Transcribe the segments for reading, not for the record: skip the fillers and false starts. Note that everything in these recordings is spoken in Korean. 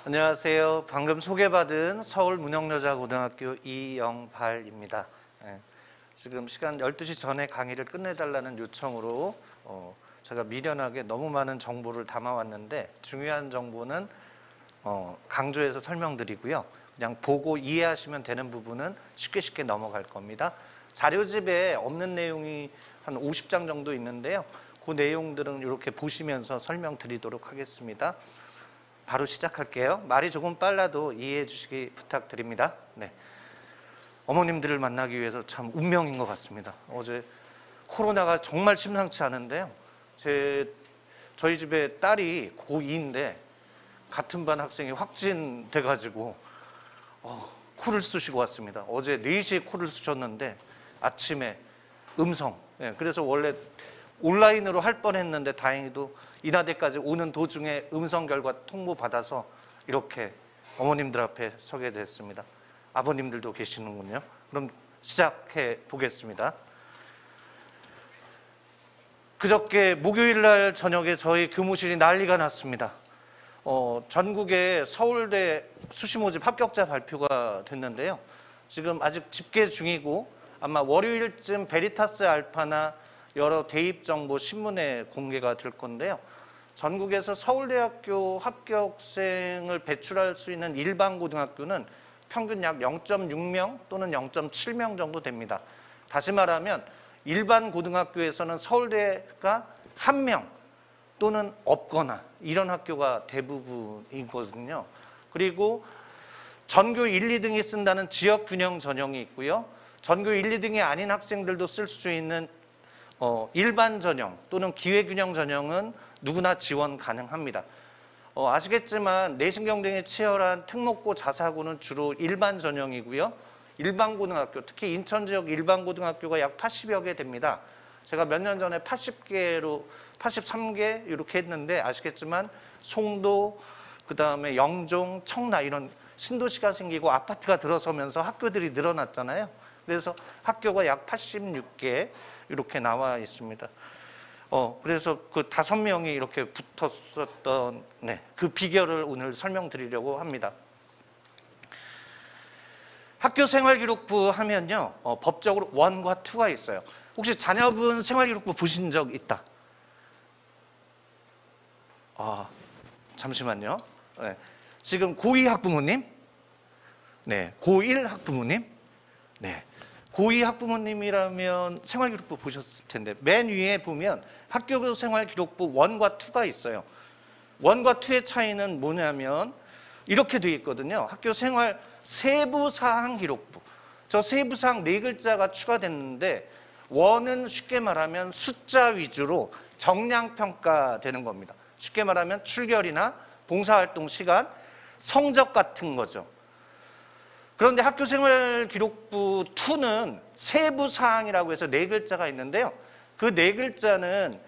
안녕하세요. 방금 소개받은 서울문영여자고등학교 이영발입니다. 지금 시간 12시 전에 강의를 끝내달라는 요청으로 제가 미련하게 너무 많은 정보를 담아왔는데 중요한 정보는 강조해서 설명드리고요. 그냥 보고 이해하시면 되는 부분은 쉽게 넘어갈 겁니다. 자료집에 없는 내용이 한 50장 정도 있는데요. 그 내용들은 이렇게 보시면서 설명드리도록 하겠습니다. 바로 시작할게요. 말이 조금 빨라도 이해해 주시기 부탁드립니다. 네. 어머님들을 만나기 위해서 참 운명인 것 같습니다. 어제 코로나가 정말 심상치 않은데요. 저희 집에 딸이 고2인데 같은 반 학생이 확진돼가지고 코를 쑤시고 왔습니다. 어제 4시에 코를 쑤셨는데 아침에 음성. 그래서 원래 온라인으로 할 뻔했는데 다행히도 인하대까지 오는 도중에 음성 결과 통보받아서 이렇게 어머님들 앞에 서게 됐습니다. 아버님들도 계시는군요. 그럼 시작해 보겠습니다. 그저께 목요일 날 저녁에 저희 교무실이 난리가 났습니다. 전국에 서울대 수시 모집 합격자 발표가 됐는데요. 지금 아직 집계 중이고 아마 월요일쯤 베리타스 알파나 여러 대입 정보 신문에 공개가 될 건데요. 전국에서 서울대학교 합격생을 배출할 수 있는 일반 고등학교는 평균 약 0.6명 또는 0.7명 정도 됩니다. 다시 말하면 일반 고등학교에서는 서울대가 1명 또는 없거나 이런 학교가 대부분이거든요. 그리고 전교 1, 2등이 쓴다는 지역균형 전형이 있고요. 전교 1, 2등이 아닌 학생들도 쓸 수 있는 일반 전형 또는 기회균형 전형은 누구나 지원 가능합니다. 아시겠지만 내신 경쟁이 치열한 특목고 자사고는 주로 일반 전형이고요. 일반 고등학교, 특히 인천 지역 일반 고등학교가 약 80여 개 됩니다. 제가 몇 년 전에 83개 이렇게 했는데 아시겠지만 송도, 그다음에 영종, 청라 이런 신도시가 생기고 아파트가 들어서면서 학교들이 늘어났잖아요. 그래서 학교가 약 86개 이렇게 나와 있습니다. 그래서 그 5명이 이렇게 붙었었던 그 비결을 오늘 설명드리려고 합니다. 학교생활기록부 하면요, 법적으로 1과 2가 있어요. 혹시 자녀분 생활기록부 보신 적 있다? 잠시만요. 지금 고2 학부모님? 네, 고1 학부모님? 네. 고2 학부모님이라면 생활기록부 보셨을 텐데 맨 위에 보면 학교 생활기록부 1과 2가 있어요. 1과 2의 차이는 뭐냐면 이렇게 되어 있거든요. 학교 생활 세부사항 기록부. 저 세부사항 4글자가 추가됐는데 1은 쉽게 말하면 숫자 위주로 정량평가되는 겁니다. 쉽게 말하면 출결이나 봉사활동 시간, 성적 같은 거죠. 그런데 학교생활기록부 2는 세부사항이라고 해서 4글자가 있는데요. 그 4글자는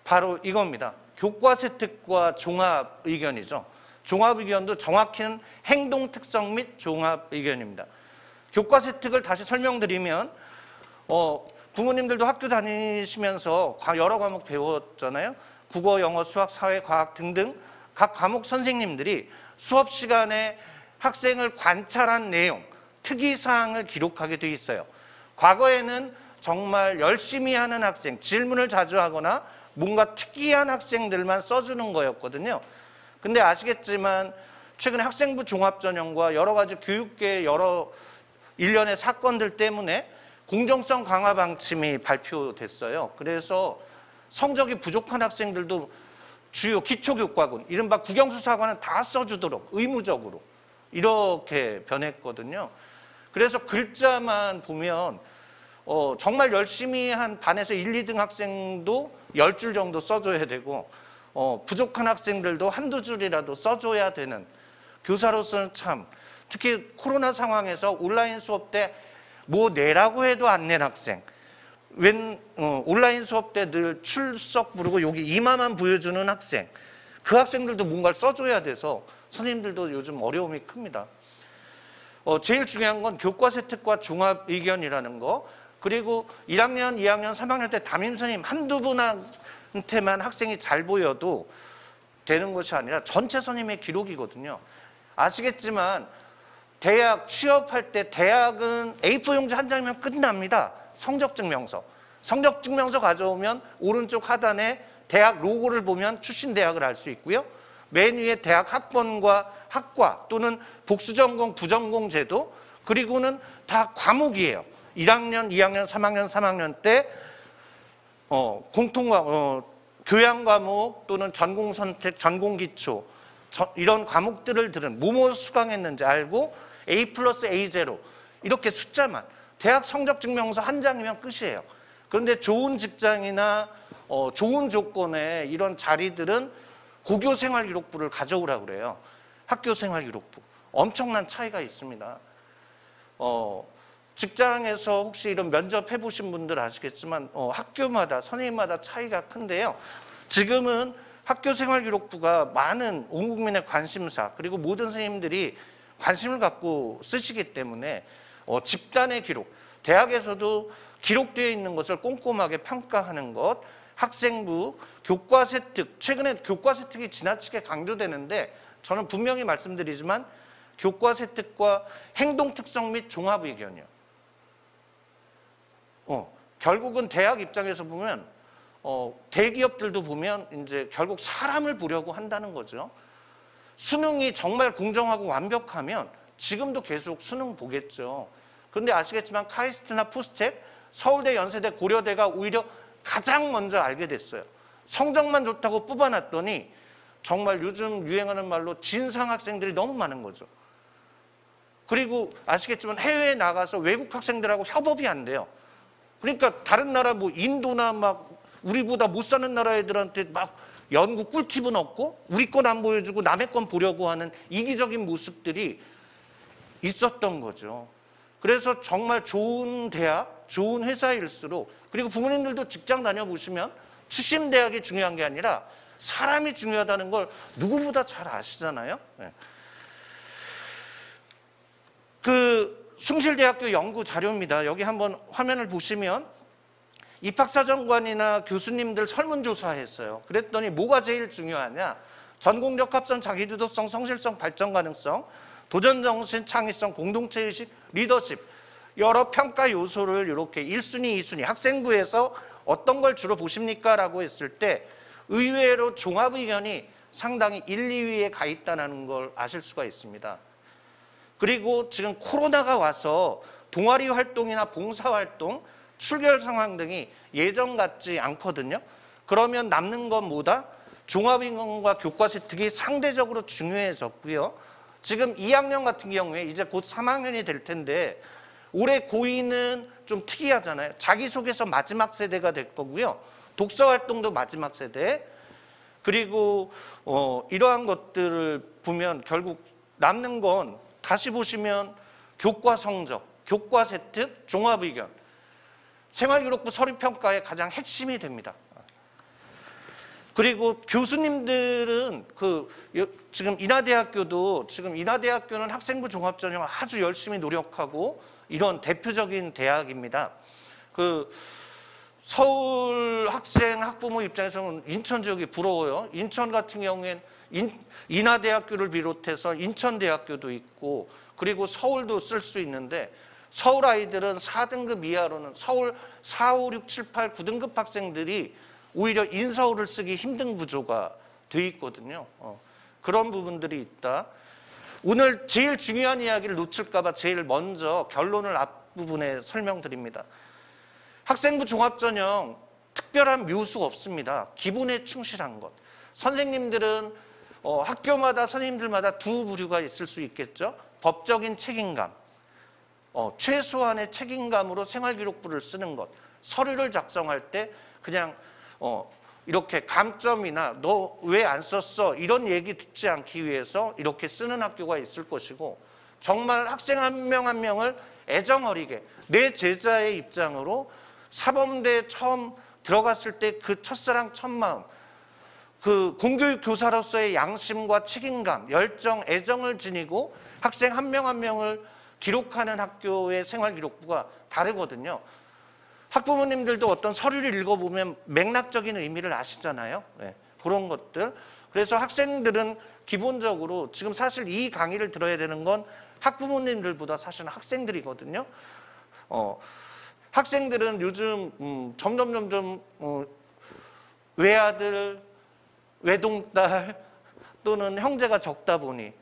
바로 이겁니다. 교과세특과 종합의견이죠. 종합의견도 정확히는 행동특성 및 종합의견입니다. 교과세특을 다시 설명드리면 부모님들도 학교 다니시면서 여러 과목 배웠잖아요. 국어, 영어, 수학, 사회, 과학 등등 각 과목 선생님들이 수업 시간에 학생을 관찰한 내용, 특이사항을 기록하게 돼 있어요. 과거에는 정말 열심히 하는 학생, 질문을 자주 하거나 뭔가 특이한 학생들만 써주는 거였거든요. 근데 아시겠지만 최근에 학생부 종합전형과 여러 가지 교육계의 여러 일련의 사건들 때문에 공정성 강화 방침이 발표됐어요. 그래서 성적이 부족한 학생들도 주요 기초교과군, 이른바 국영수사관은 다 써주도록 의무적으로 이렇게 변했거든요. 그래서 글자만 보면 정말 열심히 한 반에서 1, 2등 학생도 10줄 정도 써줘야 되고 부족한 학생들도 한두 줄이라도 써줘야 되는, 교사로서는 참 특히 코로나 상황에서 온라인 수업 때 뭐 내라고 해도 안 낸 학생, 온라인 수업 때 늘 출석 부르고 여기 이마만 보여주는 학생, 그 학생들도 뭔가를 써줘야 돼서 선생님들도 요즘 어려움이 큽니다. 제일 중요한 건 교과세특과 종합의견이라는 거, 그리고 1학년, 2학년, 3학년 때 담임선생님 한두 분한테만 학생이 잘 보여도 되는 것이 아니라 전체 선생님의 기록이거든요. 아시겠지만 대학 취업할 때 대학은 A4 용지 한 장이면 끝납니다. 성적증명서. 성적증명서 가져오면 오른쪽 하단에 대학 로고를 보면 출신 대학을 알 수 있고요. 맨 위에 대학 학번과 학과 또는 복수전공, 부전공 제도, 그리고는 다 과목이에요. 1학년, 2학년, 3학년, 3학년 때 교양 과목 또는 전공 선택, 전공 기초 이런 과목들을 들은 뭐뭐 수강했는지 알고 A 플러스 A0 이렇게 숫자만, 대학 성적증명서 한 장이면 끝이에요. 그런데 좋은 직장이나 좋은 조건의 이런 자리들은 고교생활기록부를 가져오라고 그래요. 학교생활기록부. 엄청난 차이가 있습니다. 직장에서 혹시 이런 면접 해보신 분들 아시겠지만 학교마다 선생님마다 차이가 큰데요. 지금은 학교생활기록부가 많은 온 국민의 관심사 그리고 모든 선생님들이 관심을 갖고 쓰시기 때문에 집단의 기록, 대학에서도 기록되어 있는 것을 꼼꼼하게 평가하는 것, 학생부, 교과세특, 최근에 교과세특이 지나치게 강조되는데 저는 분명히 말씀드리지만 교과세특과 행동특성 및 종합의견이요. 결국은 대학 입장에서 보면 대기업들도 보면 이제 결국 사람을 보려고 한다는 거죠. 수능이 정말 공정하고 완벽하면 지금도 계속 수능 보겠죠. 그런데 아시겠지만 카이스트나 포스텍, 서울대, 연세대, 고려대가 오히려 가장 먼저 알게 됐어요. 성적만 좋다고 뽑아놨더니 정말 요즘 유행하는 말로 진상 학생들이 너무 많은 거죠. 그리고 아시겠지만 해외에 나가서 외국 학생들하고 협업이 안 돼요. 그러니까 다른 나라 뭐 인도나 막 우리보다 못 사는 나라 애들한테 막 연구 꿀팁은 없고 우리 건 안 보여주고 남의 건 보려고 하는 이기적인 모습들이 있었던 거죠. 그래서 정말 좋은 대학, 좋은 회사일수록, 그리고 부모님들도 직장 다녀보시면 출신 대학이 중요한 게 아니라 사람이 중요하다는 걸 누구보다 잘 아시잖아요. 네. 그 숭실대학교 연구 자료입니다. 여기 한번 화면을 보시면 입학사정관이나 교수님들 설문조사했어요. 그랬더니 뭐가 제일 중요하냐? 전공적 합선, 자기주도성, 성실성, 발전 가능성, 도전정신, 창의성, 공동체의식, 리더십, 여러 평가 요소를 이렇게 1순위, 2순위, 학생부에서 어떤 걸 주로 보십니까? 라고 했을 때 의외로 종합의견이 상당히 1, 2위에 가 있다는 걸 아실 수가 있습니다. 그리고 지금 코로나가 와서 동아리 활동이나 봉사활동, 출결 상황 등이 예전 같지 않거든요. 그러면 남는 건 뭐다? 종합인권과 교과세특이 상대적으로 중요해졌고요. 지금 2학년 같은 경우에 이제 곧 3학년이 될 텐데 올해 고2는 좀 특이하잖아요. 자기소개서 마지막 세대가 될 거고요. 독서활동도 마지막 세대. 그리고 이러한 것들을 보면 결국 남는 건 다시 보시면 교과 성적, 교과세특, 종합의견. 생활기록부 서류평가의 가장 핵심이 됩니다. 그리고 교수님들은 지금 인하대학교는 학생부 종합전형을 아주 열심히 노력하고 이런 대표적인 대학입니다. 서울 학생 학부모 입장에서는 인천 지역이 부러워요. 인천 같은 경우엔 인하대학교를 비롯해서 인천대학교도 있고 그리고 서울도 쓸 수 있는데 서울 아이들은 4등급 이하로는 서울 4, 5, 6, 7, 8, 9등급 학생들이 오히려 인서울을 쓰기 힘든 구조가 돼 있거든요. 그런 부분들이 있다. 오늘 제일 중요한 이야기를 놓칠까 봐 제일 먼저 결론을 앞부분에 설명드립니다. 학생부 종합전형 특별한 묘수가 없습니다. 기본에 충실한 것. 선생님들은 학교마다 선생님들마다 두 부류가 있을 수 있겠죠. 법적인 책임감, 최소한의 책임감으로 생활기록부를 쓰는 것. 서류를 작성할 때 그냥 이렇게 감점이나 너 왜 안 썼어 이런 얘기 듣지 않기 위해서 이렇게 쓰는 학교가 있을 것이고 정말 학생 한 명 한 명을 애정어리게 내 제자의 입장으로 사범대에 처음 들어갔을 때 그 첫사랑 첫마음, 그 공교육 교사로서의 양심과 책임감, 열정, 애정을 지니고 학생 한 명 한 명을 기록하는 학교의 생활기록부가 다르거든요. 학부모님들도 어떤 서류를 읽어보면 맥락적인 의미를 아시잖아요. 네. 그런 것들. 그래서 학생들은 기본적으로 지금 사실 이 강의를 들어야 되는 건 학부모님들보다 사실은 학생들이거든요. 학생들은 요즘 점점 외아들, 외동딸 또는 형제가 적다 보니,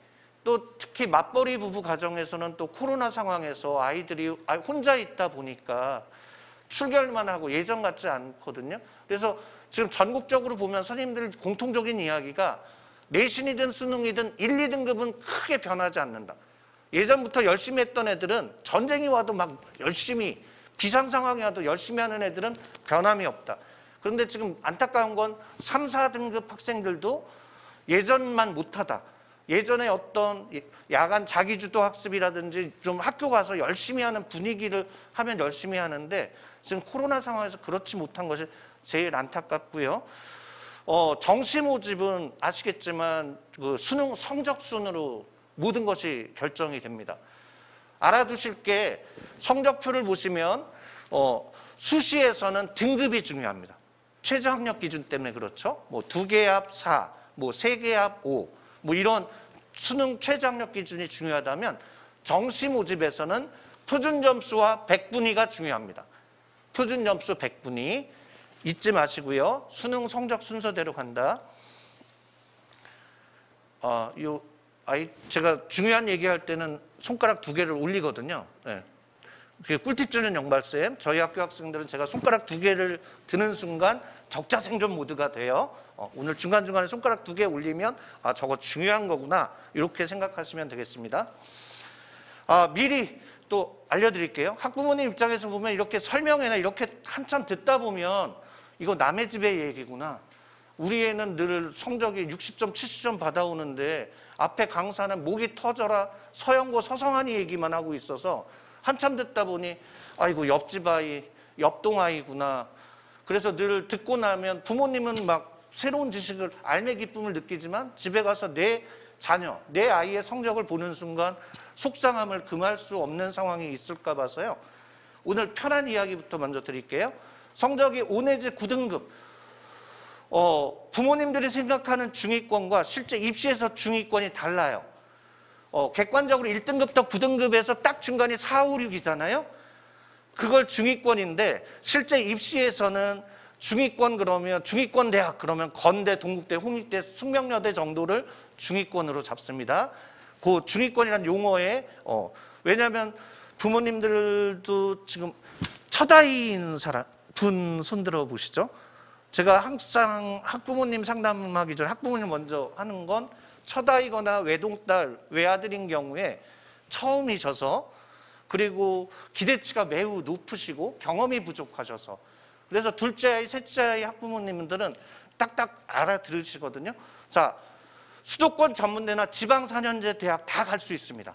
또 특히 맞벌이 부부 가정에서는 또 코로나 상황에서 아이들이 혼자 있다 보니까 출결만 하고 예전 같지 않거든요. 그래서 지금 전국적으로 보면 선생님들 공통적인 이야기가 내신이든 수능이든 1, 2등급은 크게 변하지 않는다. 예전부터 열심히 했던 애들은 전쟁이 와도 막 열심히, 비상 상황이 와도 열심히 하는 애들은 변함이 없다. 그런데 지금 안타까운 건 3, 4등급 학생들도 예전만 못하다. 예전에 어떤 야간 자기주도 학습이라든지 좀 학교 가서 열심히 하는 분위기를 하면 열심히 하는데 지금 코로나 상황에서 그렇지 못한 것이 제일 안타깝고요. 정시 모집은 아시겠지만 그 수능 성적 순으로 모든 것이 결정이 됩니다. 알아두실 게 성적표를 보시면 수시에서는 등급이 중요합니다. 최저 학력 기준 때문에 그렇죠. 뭐 2개 합 4, 뭐 3개 합 5, 뭐 이런 수능 최저 학력 기준이 중요하다면 정시 모집에서는 표준 점수와 백분위가 중요합니다. 표준 점수 100분위 잊지 마시고요. 수능 성적 순서대로 간다. 제가 중요한 얘기할 때는 손가락 2개를 올리거든요. 네. 꿀팁 주는 영발쌤, 저희 학교 학생들은 제가 손가락 2개를 드는 순간 적자생존 모드가 돼요. 오늘 중간중간에 손가락 2개 올리면 저거 중요한 거구나 이렇게 생각하시면 되겠습니다. 미리 또 알려드릴게요. 학부모님 입장에서 보면 이렇게 설명회나 이렇게 한참 듣다 보면 이거 남의 집의 얘기구나. 우리 애는 늘 성적이 60점, 70점 받아오는데 앞에 강사는 목이 터져라 서영고 서성한이 얘기만 하고 있어서 한참 듣다 보니 아이고 옆집 아이, 옆동 아이구나. 그래서 늘 듣고 나면 부모님은 막 새로운 지식을 알매 기쁨을 느끼지만 집에 가서 내 자녀, 내 아이의 성적을 보는 순간 속상함을 금할 수 없는 상황이 있을까 봐서요. 오늘 편한 이야기부터 먼저 드릴게요. 성적이 5 내지 9등급. 부모님들이 생각하는 중위권과 실제 입시에서 중위권이 달라요. 객관적으로 1등급부터 9등급에서 딱 중간이 4, 5, 6이잖아요. 그걸 중위권인데 실제 입시에서는 중위권 그러면 중위권 대학 그러면 건대, 동국대, 홍익대, 숙명여대 정도를 중위권으로 잡습니다. 그 중위권이라는 용어에 왜냐하면 부모님들도 지금 첫 아이인 분 손들어 보시죠. 제가 항상 학부모님 상담하기 전에 학부모님 먼저 하는 건 첫 아이거나 외동딸, 외아들인 경우에 처음이셔서 그리고 기대치가 매우 높으시고 경험이 부족하셔서 그래서 둘째 아이, 셋째 아이 학부모님들은 딱딱 알아들으시거든요. 자, 수도권 전문대나 지방 4년제 대학 다 갈 수 있습니다.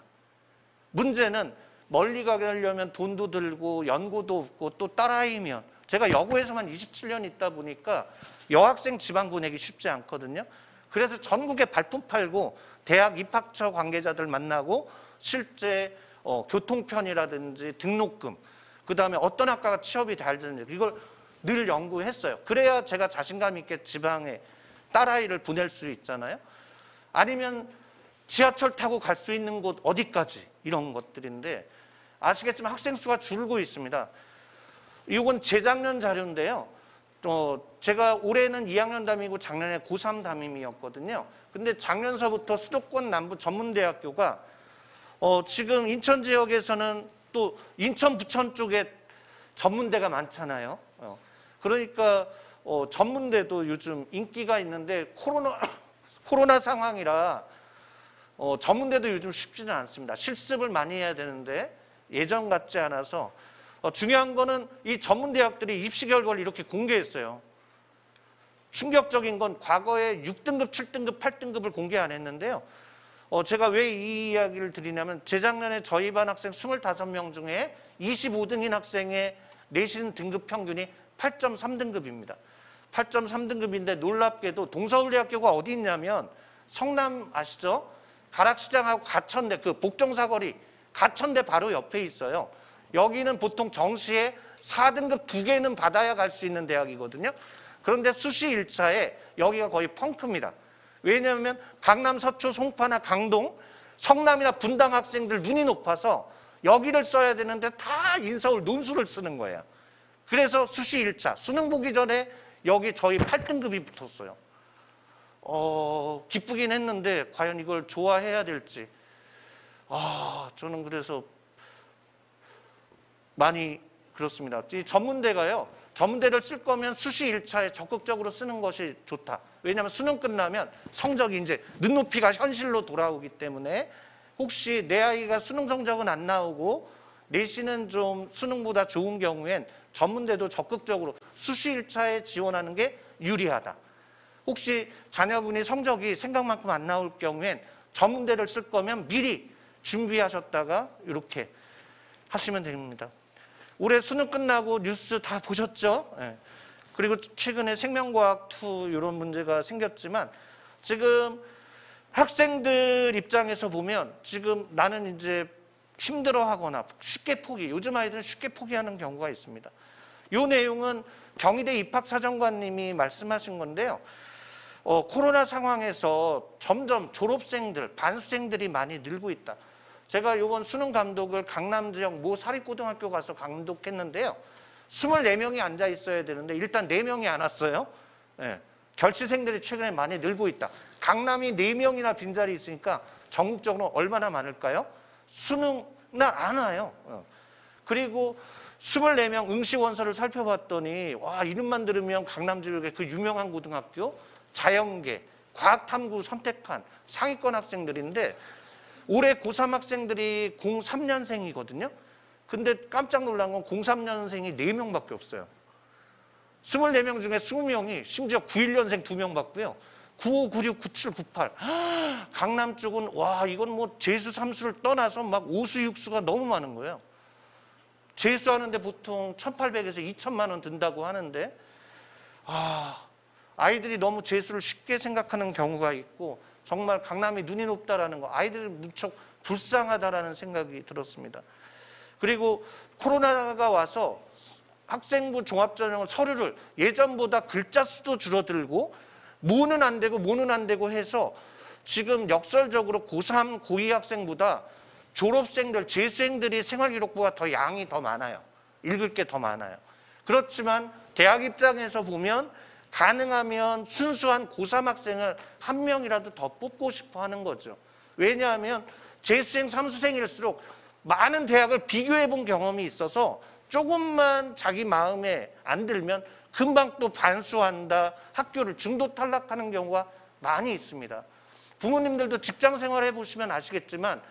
문제는 멀리 가려면 돈도 들고 연고도 없고 또 딸아이면 제가 여고에서만 27년 있다 보니까 여학생 지방 보내기 쉽지 않거든요. 그래서 전국에 발품 팔고 대학 입학처 관계자들 만나고 실제 교통편이라든지 등록금 그다음에 어떤 학과가 취업이 잘 되는지 이걸 늘 연구했어요. 그래야 제가 자신감 있게 지방에 딸아이를 보낼 수 있잖아요. 아니면 지하철 타고 갈 수 있는 곳 어디까지 이런 것들인데 아시겠지만 학생 수가 줄고 있습니다. 이건 재작년 자료인데요. 제가 올해는 2학년 담임이고 작년에 고3 담임이었거든요. 근데 작년서부터 수도권 남부 전문대학교가 지금 인천 지역에서는 또 인천 부천 쪽에 전문대가 많잖아요. 그러니까 전문대도 요즘 인기가 있는데 코로나 상황이라 전문대도 요즘 쉽지는 않습니다. 실습을 많이 해야 되는데 예전 같지 않아서 중요한 거는 이 전문대학들이 입시 결과를 이렇게 공개했어요. 충격적인 건 과거에 6등급, 7등급, 8등급을 공개 안 했는데요. 제가 왜 이 이야기를 드리냐면 재작년에 저희 반 학생 25명 중에 25등인 학생의 내신 등급 평균이 8.3등급입니다. 8.3등급인데 놀랍게도 동서울대학교가 어디 있냐면 성남 아시죠? 가락시장하고 가천대 그 복정사거리 가천대 바로 옆에 있어요. 여기는 보통 정시에 4등급 2개는 받아야 갈 수 있는 대학이거든요. 그런데 수시 1차에 여기가 거의 펑크입니다. 왜냐하면 강남, 서초, 송파나 강동, 성남이나 분당 학생들 눈이 높아서 여기를 써야 되는데 다 인서울 논술을 쓰는 거예요. 그래서 수시 1차, 수능 보기 전에 여기 저희 8등급이 붙었어요. 기쁘긴 했는데 과연 이걸 좋아해야 될지. 저는 그래서 많이 그렇습니다. 이 전문대가요. 전문대를 쓸 거면 수시 1차에 적극적으로 쓰는 것이 좋다. 왜냐하면 수능 끝나면 성적이 이제 눈높이가 현실로 돌아오기 때문에 혹시 내 아이가 수능 성적은 안 나오고 내신은 좀 수능보다 좋은 경우엔 전문대도 적극적으로 수시 1차에 지원하는 게 유리하다. 혹시 자녀분이 성적이 생각만큼 안 나올 경우엔 전문대를 쓸 거면 미리 준비하셨다가 이렇게 하시면 됩니다. 올해 수능 끝나고 뉴스 다 보셨죠? 네. 그리고 최근에 생명과학2 이런 문제가 생겼지만 지금 학생들 입장에서 보면 지금 나는 이제 힘들어하거나 쉽게 포기, 요즘 아이들은 쉽게 포기하는 경우가 있습니다. 이 내용은 경희대 입학사정관님이 말씀하신 건데요. 코로나 상황에서 점점 졸업생들, 반수생들이 많이 늘고 있다. 제가 이번 수능 감독을 강남 지역 모 사립고등학교 가서 감독했는데요. 24명이 앉아 있어야 되는데 일단 4명이 안 왔어요. 네. 결시생들이 최근에 많이 늘고 있다. 강남이 4명이나 빈자리 있으니까 전국적으로 얼마나 많을까요? 수능날 안 와요. 그리고 24명 응시원서를 살펴봤더니 와, 이름만 들으면 강남 지역의 그 유명한 고등학교 자연계, 과학탐구 선택한 상위권 학생들인데 올해 고3 학생들이 03년생이거든요. 근데 깜짝 놀란 건 03년생이 4명밖에 없어요. 24명 중에 20명이 심지어 91년생 2명 받고요. 95, 96, 97, 98. 강남 쪽은 와, 이건 뭐 재수, 삼수를 떠나서 막 오수, 육수가 너무 많은 거예요. 재수하는데 보통 1,800에서 2천만 원 든다고 하는데 아이들이 너무 재수를 쉽게 생각하는 경우가 있고 정말 강남이 눈이 높다라는 거, 아이들이 무척 불쌍하다라는 생각이 들었습니다. 그리고 코로나가 와서 학생부 종합전형 서류를 예전보다 글자 수도 줄어들고 모는 안 되고 해서 지금 역설적으로 고3, 고2 학생보다 졸업생들, 재수생들이 생활기록부가 더 양이 더 많아요. 읽을 게 더 많아요. 그렇지만 대학 입장에서 보면 가능하면 순수한 고3 학생을 한 명이라도 더 뽑고 싶어 하는 거죠. 왜냐하면 재수생, 삼수생일수록 많은 대학을 비교해 본 경험이 있어서 조금만 자기 마음에 안 들면 금방 또 반수한다, 학교를 중도 탈락하는 경우가 많이 있습니다. 부모님들도 직장 생활해 보시면 아시겠지만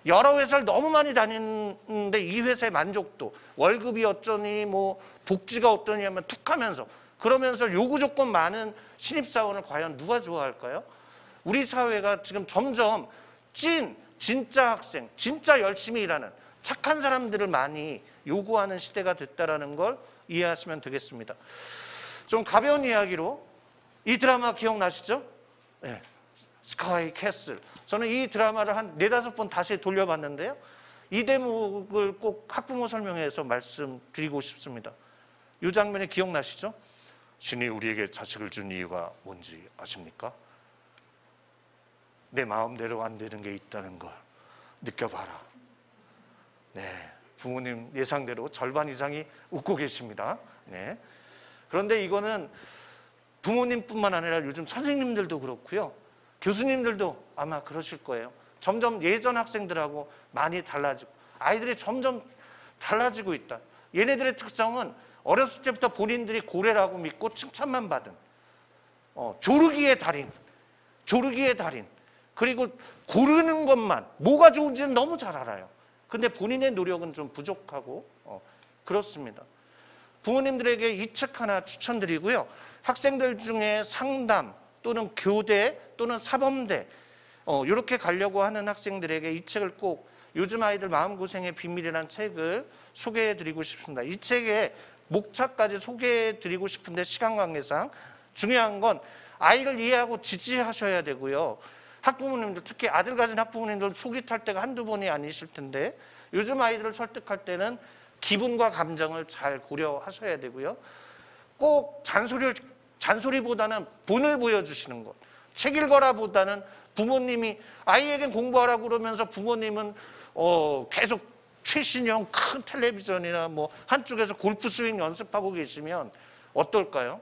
여러 회사를 너무 많이 다니는데 이 회사의 만족도, 월급이 어쩌니 뭐 복지가 어떠니 하면 툭 하면서 그러면서 요구 조건 많은 신입사원을 과연 누가 좋아할까요? 우리 사회가 지금 점점 진짜 학생, 진짜 열심히 일하는 착한 사람들을 많이 요구하는 시대가 됐다는 걸 이해하시면 되겠습니다. 좀 가벼운 이야기로 이 드라마 기억나시죠? 네. 스카이 캐슬. 저는 이 드라마를 한 4-5번 다시 돌려봤는데요. 이 대목을 꼭 학부모 설명회에서 말씀드리고 싶습니다. 이 장면이 기억나시죠? 신이 우리에게 자식을 준 이유가 뭔지 아십니까? 내 마음대로 안 되는 게 있다는 걸 느껴봐라. 네, 부모님 예상대로 절반 이상이 웃고 계십니다. 네. 그런데 이거는 부모님뿐만 아니라 요즘 선생님들도 그렇고요. 교수님들도 아마 그러실 거예요. 점점 예전 학생들하고 많이 달라지고 아이들이 점점 달라지고 있다. 얘네들의 특성은 어렸을 때부터 본인들이 고래라고 믿고 칭찬만 받은 조르기의 달인, 그리고 고르는 것만 뭐가 좋은지는 너무 잘 알아요. 근데 본인의 노력은 좀 부족하고 그렇습니다. 부모님들에게 이 책 하나 추천드리고요. 학생들 중에 상담 또는 교대 또는 사범대 이렇게 가려고 하는 학생들에게 이 책을 꼭, 요즘 아이들 마음고생의 비밀이라는 책을 소개해드리고 싶습니다. 이 책의 목차까지 소개해드리고 싶은데 시간 관계상 중요한 건 아이를 이해하고 지지하셔야 되고요. 학부모님들, 특히 아들 가진 학부모님들 속이 탈 때가 한두 번이 아니실 텐데 요즘 아이들을 설득할 때는 기분과 감정을 잘 고려하셔야 되고요. 꼭 잔소리를 잔소리보다는 본을 보여주시는 것. 책 읽어라보다는 부모님이 아이에겐 공부하라고 그러면서 부모님은 계속 최신형 큰 텔레비전이나 뭐 한쪽에서 골프 스윙 연습하고 계시면 어떨까요?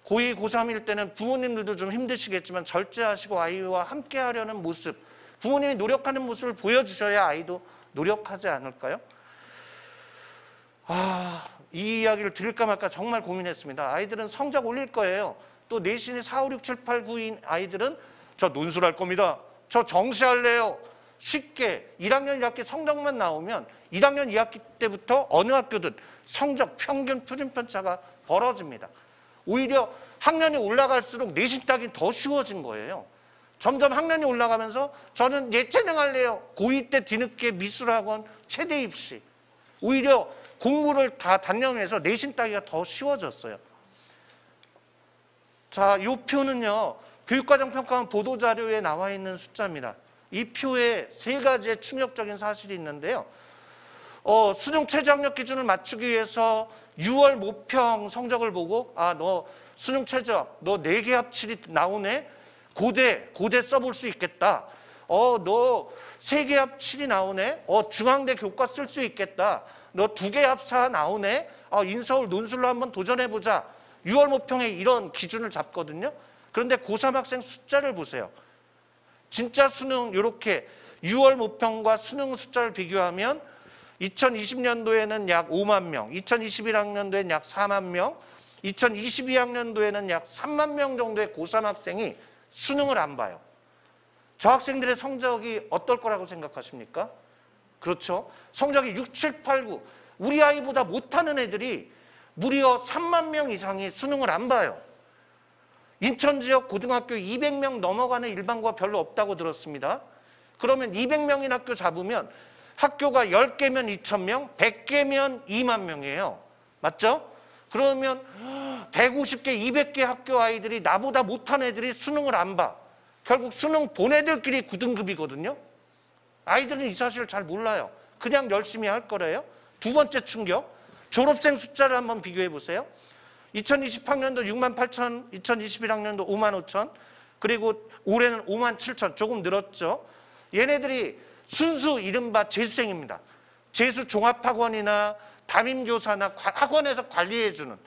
고2, 고3일 때는 부모님들도 좀 힘드시겠지만 절제하시고 아이와 함께 하려는 모습, 부모님이 노력하는 모습을 보여주셔야 아이도 노력하지 않을까요? 이 이야기를 드릴까 말까 정말 고민했습니다. 아이들은 성적 올릴 거예요. 또 내신이 4, 5, 6, 7, 8, 9인 아이들은 저 논술할 겁니다. 저 정시할래요. 쉽게 1학년 2학기 성적만 나오면 1학년 2학기 때부터 어느 학교든 성적 평균 표준 편차가 벌어집니다. 오히려 학년이 올라갈수록 내신 따기 더 쉬워진 거예요. 점점 학년이 올라가면서 저는 예체능 할래요. 고2 때 뒤늦게 미술학원 최대 입시. 오히려 공부를 다 단념해서 내신 따기가 더 쉬워졌어요. 자, 이 표는요, 교육과정평가원 보도자료에 나와 있는 숫자입니다. 이 표에 3가지의 충격적인 사실이 있는데요. 수능 최저학력 기준을 맞추기 위해서 6월 모평 성적을 보고 너 수능 최저 너 4개 합칠이 나오네. 고대 써볼 수 있겠다. 너 3개 합칠이 나오네. 중앙대 교과 쓸 수 있겠다. 너 2개 합사 나오네. 인서울 논술로 한번 도전해보자. 6월 모평에 이런 기준을 잡거든요. 그런데 고3 학생 숫자를 보세요. 진짜 수능 이렇게 6월 모평과 수능 숫자를 비교하면 2020년도에는 약 5만 명, 2021학년도에는 약 4만 명, 2022학년도에는 약 3만 명 정도의 고3 학생이 수능을 안 봐요. 저 학생들의 성적이 어떨 거라고 생각하십니까? 그렇죠. 성적이 6, 7, 8, 9. 우리 아이보다 못하는 애들이 무려 3만 명 이상이 수능을 안 봐요. 인천 지역 고등학교 200명 넘어가는 일반고가 별로 없다고 들었습니다. 그러면 200명인 학교 잡으면 학교가 10개면 2,000명, 100개면 2만 명이에요. 맞죠? 그러면 150개, 200개 학교 아이들이 나보다 못한 애들이 수능을 안 봐. 결국 수능 본 애들끼리 9등급이거든요. 아이들은 이 사실을 잘 몰라요. 그냥 열심히 할 거래요. 두 번째 충격, 졸업생 숫자를 한번 비교해 보세요. 2020학년도 6만 8천, 2021학년도 5만 5천, 그리고 올해는 5만 7천, 조금 늘었죠. 얘네들이 순수 이른바 재수생입니다. 재수 종합학원이나 담임교사나 학원에서 관리해주는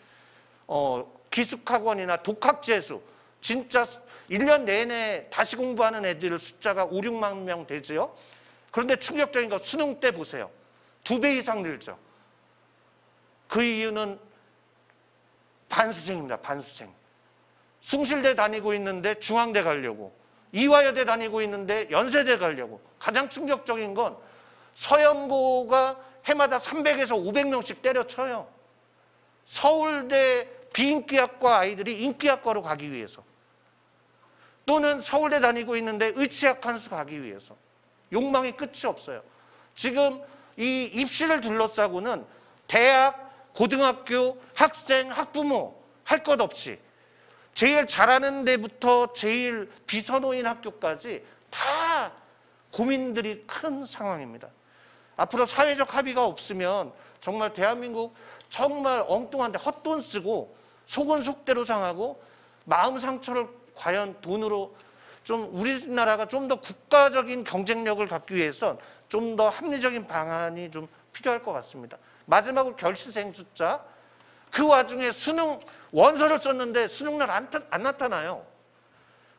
기숙학원이나 독학재수, 진짜 1년 내내 다시 공부하는 애들 숫자가 5, 6만 명 되죠. 그런데 충격적인 거 수능 때 보세요. 2배 이상 늘죠. 그 이유는 반수생입니다. 반수생. 숭실대 다니고 있는데 중앙대 가려고, 이화여대 다니고 있는데 연세대 가려고. 가장 충격적인 건 서연고가 해마다 300에서 500명씩 때려쳐요. 서울대 비인기학과 아이들이 인기학과로 가기 위해서, 또는 서울대 다니고 있는데 의치학 한 수 가기 위해서. 욕망이 끝이 없어요. 지금 이 입시를 둘러싸고는 대학, 고등학교, 학생, 학부모 할 것 없이 제일 잘하는 데부터 제일 비선호인 학교까지 다 고민들이 큰 상황입니다. 앞으로 사회적 합의가 없으면 정말 대한민국 정말 엉뚱한데 헛돈 쓰고 속은 속대로 상하고 마음 상처를 과연 돈으로 좀 우리나라가 좀 더 국가적인 경쟁력을 갖기 위해선 좀 더 합리적인 방안이 좀 필요할 것 같습니다. 마지막으로 결시생 숫자. 그 와중에 수능 원서를 썼는데 수능날 안 나타나요.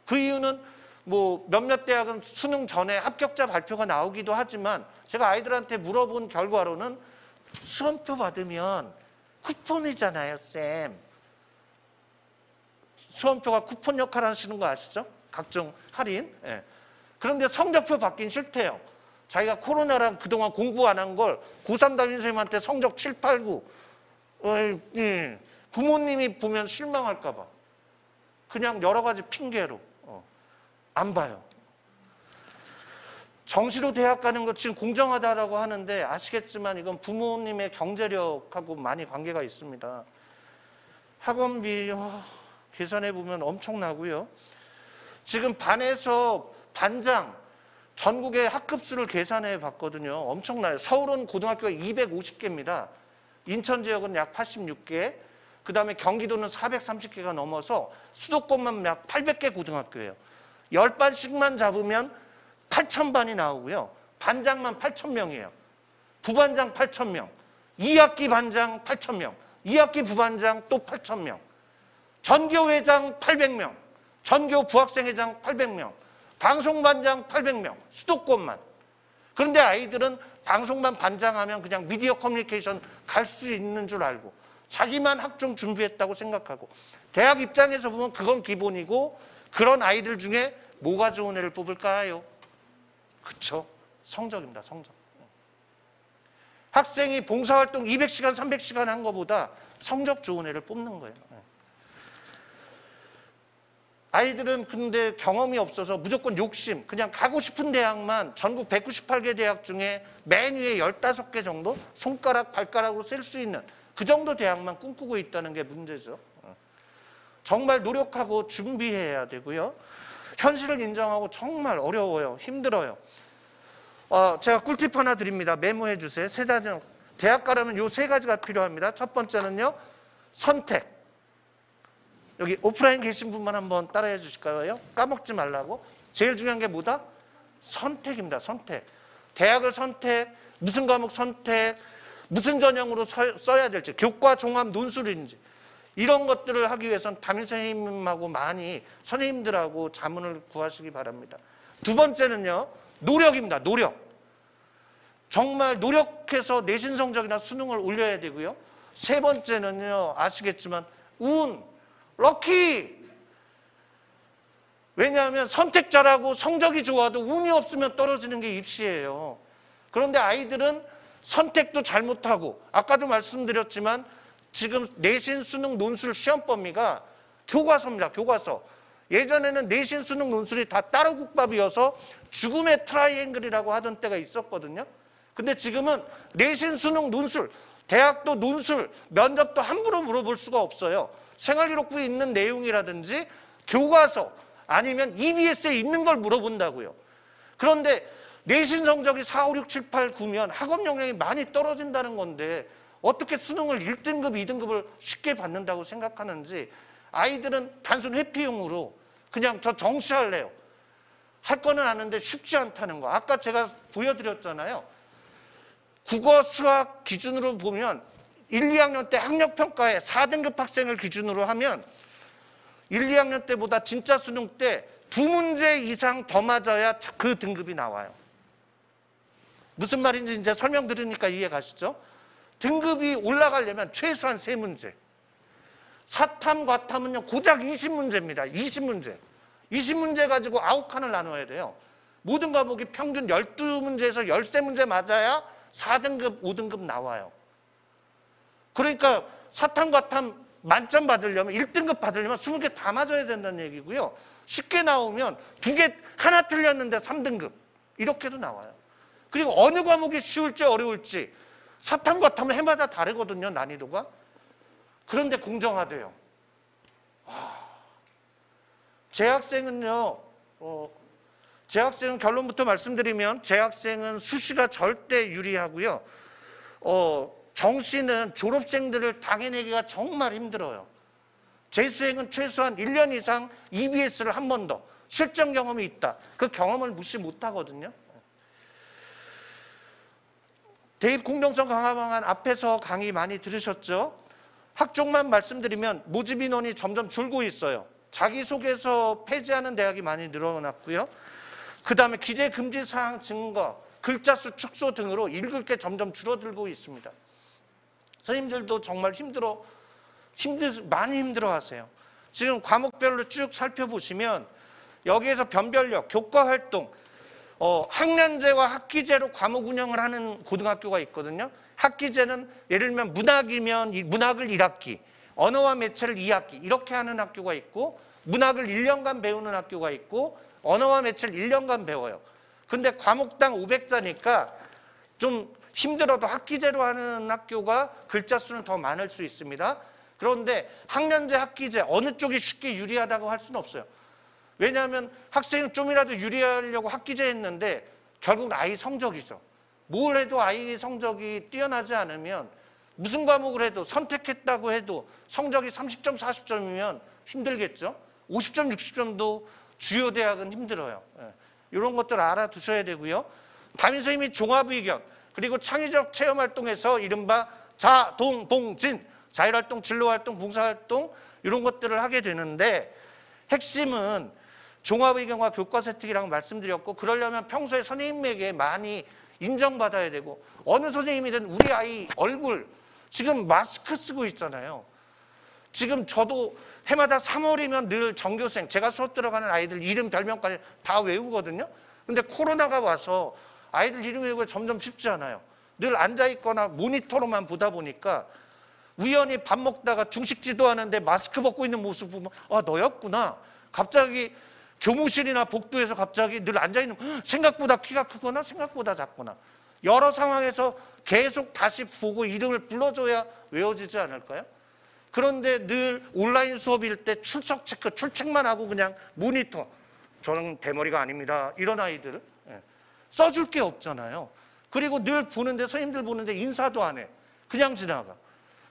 그 이유는 뭐 몇몇 대학은 수능 전에 합격자 발표가 나오기도 하지만 제가 아이들한테 물어본 결과로는 수험표 받으면 쿠폰이잖아요, 쌤. 수험표가 쿠폰 역할을 하시는 거 아시죠? 각종 할인. 예. 그런데 성적표 받긴 싫대요. 자기가 코로나랑 그동안 공부 안 한 걸 고3 담임 선생님한테 성적 7, 8, 9 부모님이 보면 실망할까 봐 그냥 여러 가지 핑계로 안 봐요. 정시로 대학 가는 것 지금 공정하다라고 하는데 아시겠지만 이건 부모님의 경제력하고 많이 관계가 있습니다. 학원비 계산해 보면 엄청나고요. 지금 반에서 반장 전국의 학급수를 계산해 봤거든요. 엄청나요. 서울은 고등학교가 250개입니다. 인천 지역은 약 86개, 그다음에 경기도는 430개가 넘어서 수도권만 약 800개 고등학교예요. 10반씩만 잡으면 8,000반이 나오고요. 반장만 8,000명이에요. 부반장 8,000명, 2학기 반장 8,000명, 2학기 부반장 또 8,000명, 전교회장 800명, 전교 부학생회장 800명, 방송반장 800명, 수도권만. 그런데 아이들은 방송반 반장하면 그냥 미디어 커뮤니케이션 갈 수 있는 줄 알고 자기만 학종 준비했다고 생각하고, 대학 입장에서 보면 그건 기본이고, 그런 아이들 중에 뭐가 좋은 애를 뽑을까요? 그쵸? 성적입니다. 성적. 학생이 봉사활동 200시간, 300시간 한 것보다 성적 좋은 애를 뽑는 거예요. 아이들은 근데 경험이 없어서 무조건 욕심, 그냥 가고 싶은 대학만 전국 198개 대학 중에 맨 위에 15개 정도 손가락, 발가락으로 셀 수 있는 그 정도 대학만 꿈꾸고 있다는 게 문제죠. 정말 노력하고 준비해야 되고요. 현실을 인정하고 정말 어려워요. 힘들어요. 제가 꿀팁 하나 드립니다. 메모해 주세요. 대학 가려면 요 3가지가 필요합니다. 첫 번째는요, 선택. 여기 오프라인 계신 분만 한번 따라해 주실까요? 까먹지 말라고. 제일 중요한 게 뭐다? 선택입니다. 선택. 대학을 선택, 무슨 과목 선택, 무슨 전형으로 써야 될지, 교과 종합 논술인지, 이런 것들을 하기 위해서는 담임 선생님하고 많이 선생님들하고 자문을 구하시기 바랍니다. 두 번째는요, 노력입니다. 노력. 정말 노력해서 내신 성적이나 수능을 올려야 되고요. 세 번째는요, 아시겠지만 운, 럭키. 왜냐하면 선택 잘하고 성적이 좋아도 운이 없으면 떨어지는 게 입시예요. 그런데 아이들은 선택도 잘못하고, 아까도 말씀드렸지만 지금 내신 수능 논술 시험 범위가 교과서입니다. 교과서. 예전에는 내신 수능 논술이 다 따로 국밥이어서 죽음의 트라이앵글이라고 하던 때가 있었거든요. 근데 지금은 내신 수능 논술, 대학도 논술, 면접도 함부로 물어볼 수가 없어요. 생활기록부에 있는 내용이라든지 교과서 아니면 EBS에 있는 걸 물어본다고요. 그런데 내신 성적이 4, 5, 6, 7, 8, 9면 학업 역량이 많이 떨어진다는 건데 어떻게 수능을 1등급, 2등급을 쉽게 받는다고 생각하는지, 아이들은 단순 회피용으로 그냥 저 정시할래요. 할 거는 아는데 쉽지 않다는 거. 아까 제가 보여드렸잖아요. 국어, 수학 기준으로 보면 1, 2학년 때 학력평가에 4등급 학생을 기준으로 하면 1, 2학년 때보다 진짜 수능 때 2문제 이상 더 맞아야 그 등급이 나와요. 무슨 말인지 이제 설명 들으니까 이해 가시죠? 등급이 올라가려면 최소한 3문제. 사탐, 과탐은요 고작 20문제입니다. 20문제. 20문제 가지고 9칸을 나눠야 돼요. 모든 과목이 평균 12문제에서 13문제 맞아야 4등급, 5등급 나와요. 그러니까 사탐, 과탐 만점 받으려면 1등급 받으려면 20개 다 맞아야 된다는 얘기고요. 쉽게 나오면 2개, 하나 틀렸는데 3등급 이렇게도 나와요. 그리고 어느 과목이 쉬울지 어려울지 사탐, 과탐은 해마다 다르거든요. 난이도가. 그런데 공정하대요. 재학생은요, 재학생은 결론부터 말씀드리면 재학생은 수시가 절대 유리하고요. 정시는 졸업생들을 당해내기가 정말 힘들어요. 재수생은 최소한 1년 이상 EBS를 한 번 더, 실전 경험이 있다. 그 경험을 무시 못하거든요. 대입 공정성 강화 방안 앞에서 강의 많이 들으셨죠? 학종만 말씀드리면 모집 인원이 점점 줄고 있어요. 자기소개서 폐지하는 대학이 많이 늘어났고요. 그 다음에 기재 금지 사항 증거, 글자 수 축소 등으로 읽을 게 점점 줄어들고 있습니다. 선생님들도 정말 많이 힘들어하세요. 지금 과목별로 쭉 살펴보시면 여기에서 변별력, 교과활동, 학년제와 학기제로 과목 운영을 하는 고등학교가 있거든요. 학기제는 예를 들면 문학이면 문학을 1학기, 언어와 매체를 2학기 이렇게 하는 학교가 있고, 문학을 1년간 배우는 학교가 있고, 언어와 매체를 1년간 배워요. 근데 과목당 500자니까 좀 힘들어도 학기제로 하는 학교가 글자 수는 더 많을 수 있습니다. 그런데 학년제, 학기제 어느 쪽이 쉽게 유리하다고 할 수는 없어요. 왜냐하면 학생은 좀이라도 유리하려고 학기제 했는데 결국 아이 성적이죠. 뭘 해도 아이 성적이 뛰어나지 않으면 무슨 과목을 해도 선택했다고 해도 성적이 30점, 40점이면 힘들겠죠. 50점, 60점도 주요 대학은 힘들어요. 이런 것들 알아두셔야 되고요. 담임선생님이 및 종합의견 그리고 창의적 체험활동에서 이른바 자동봉진, 자율활동, 진로활동, 봉사활동 이런 것들을 하게 되는데 핵심은 종합의견과 교과세특이라고 말씀드렸고 그러려면 평소에 선생님에게 많이 인정받아야 되고 어느 선생님이든 우리 아이 얼굴 지금 마스크 쓰고 있잖아요. 지금 저도 해마다 3월이면 늘 전교생 제가 수업 들어가는 아이들 이름 별명까지 다 외우거든요. 근데 코로나가 와서 아이들 이름 외우기가 점점 쉽지 않아요. 늘 앉아있거나 모니터로만 보다 보니까 우연히 밥 먹다가 중식지도 하는데 마스크 벗고 있는 모습 보면 아 너였구나. 갑자기 교무실이나 복도에서 갑자기 늘 앉아있는 생각보다 키가 크거나 생각보다 작거나 여러 상황에서 계속 다시 보고 이름을 불러줘야 외워지지 않을까요? 그런데 늘 온라인 수업일 때 출석 체크, 출첵만 하고 그냥 모니터 저는 대머리가 아닙니다. 이런 아이들 써줄 게 없잖아요. 그리고 늘 보는데 선생님들 보는데 인사도 안 해. 그냥 지나가.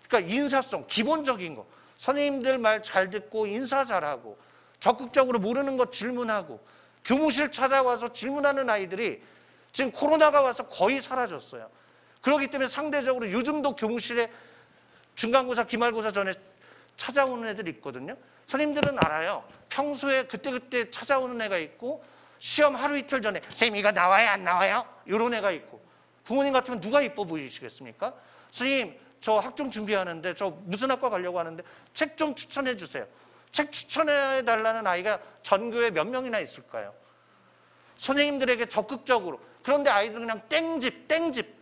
그러니까 인사성, 기본적인 거. 선생님들 말 잘 듣고 인사 잘하고 적극적으로 모르는 것 질문하고 교무실 찾아와서 질문하는 아이들이 지금 코로나가 와서 거의 사라졌어요. 그렇기 때문에 상대적으로 요즘도 교무실에 중간고사, 기말고사 전에 찾아오는 애들이 있거든요. 선생님들은 알아요. 평소에 그때그때 찾아오는 애가 있고 시험 하루 이틀 전에 선생님 이거 나와요 안 나와요? 이런 애가 있고 부모님 같으면 누가 이뻐 보이시겠습니까? 선생님 저 학종 준비하는데 저 무슨 학과 가려고 하는데 책 좀 추천해 주세요. 책 추천해 달라는 아이가 전교에 몇 명이나 있을까요? 선생님들에게 적극적으로. 그런데 아이들은 그냥 땡집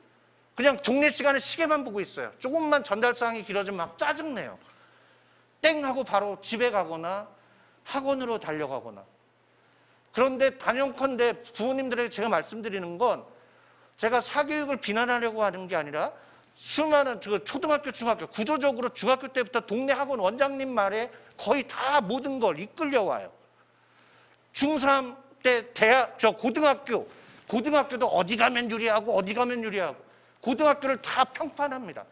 그냥 종례 시간에 시계만 보고 있어요. 조금만 전달사항이 길어지면 막 짜증내요. 땡 하고 바로 집에 가거나 학원으로 달려가거나. 그런데 단연컨대 부모님들에게 제가 말씀드리는 건 제가 사교육을 비난하려고 하는 게 아니라 수많은 초등학교, 중학교, 구조적으로 중학교 때부터 동네 학원 원장님 말에 거의 다 모든 걸 이끌려와요. 중3 때 대학, 고등학교도 어디 가면 유리하고 어디 가면 유리하고 고등학교를 다 평판합니다.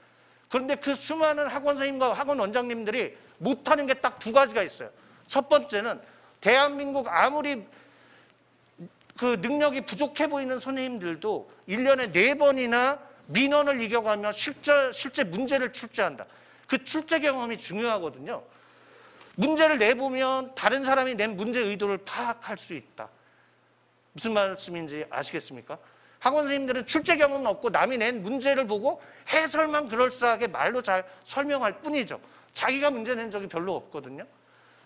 그런데 그 수많은 학원 선생님과 학원 원장님들이 못하는 게 딱 두 가지가 있어요. 첫 번째는 대한민국 아무리 그 능력이 부족해 보이는 선생님들도 1년에 4번이나 민원을 이겨가며 실제 문제를 출제한다. 그 출제 경험이 중요하거든요. 문제를 내보면 다른 사람이 낸 문제 의도를 파악할 수 있다. 무슨 말씀인지 아시겠습니까? 학원 선생님들은 출제 경험은 없고 남이 낸 문제를 보고 해설만 그럴싸하게 말로 잘 설명할 뿐이죠. 자기가 문제 낸 적이 별로 없거든요.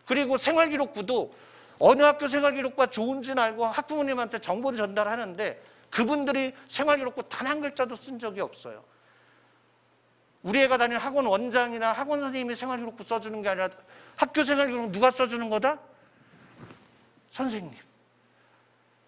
그리고 생활기록부도 어느 학교 생활기록부가 좋은지는 알고 학부모님한테 정보를 전달하는데 그분들이 생활기록부 단 한 글자도 쓴 적이 없어요. 우리 애가 다니는 학원 원장이나 학원 선생님이 생활기록부 써주는 게 아니라 학교 생활기록 누가 써주는 거다? 선생님.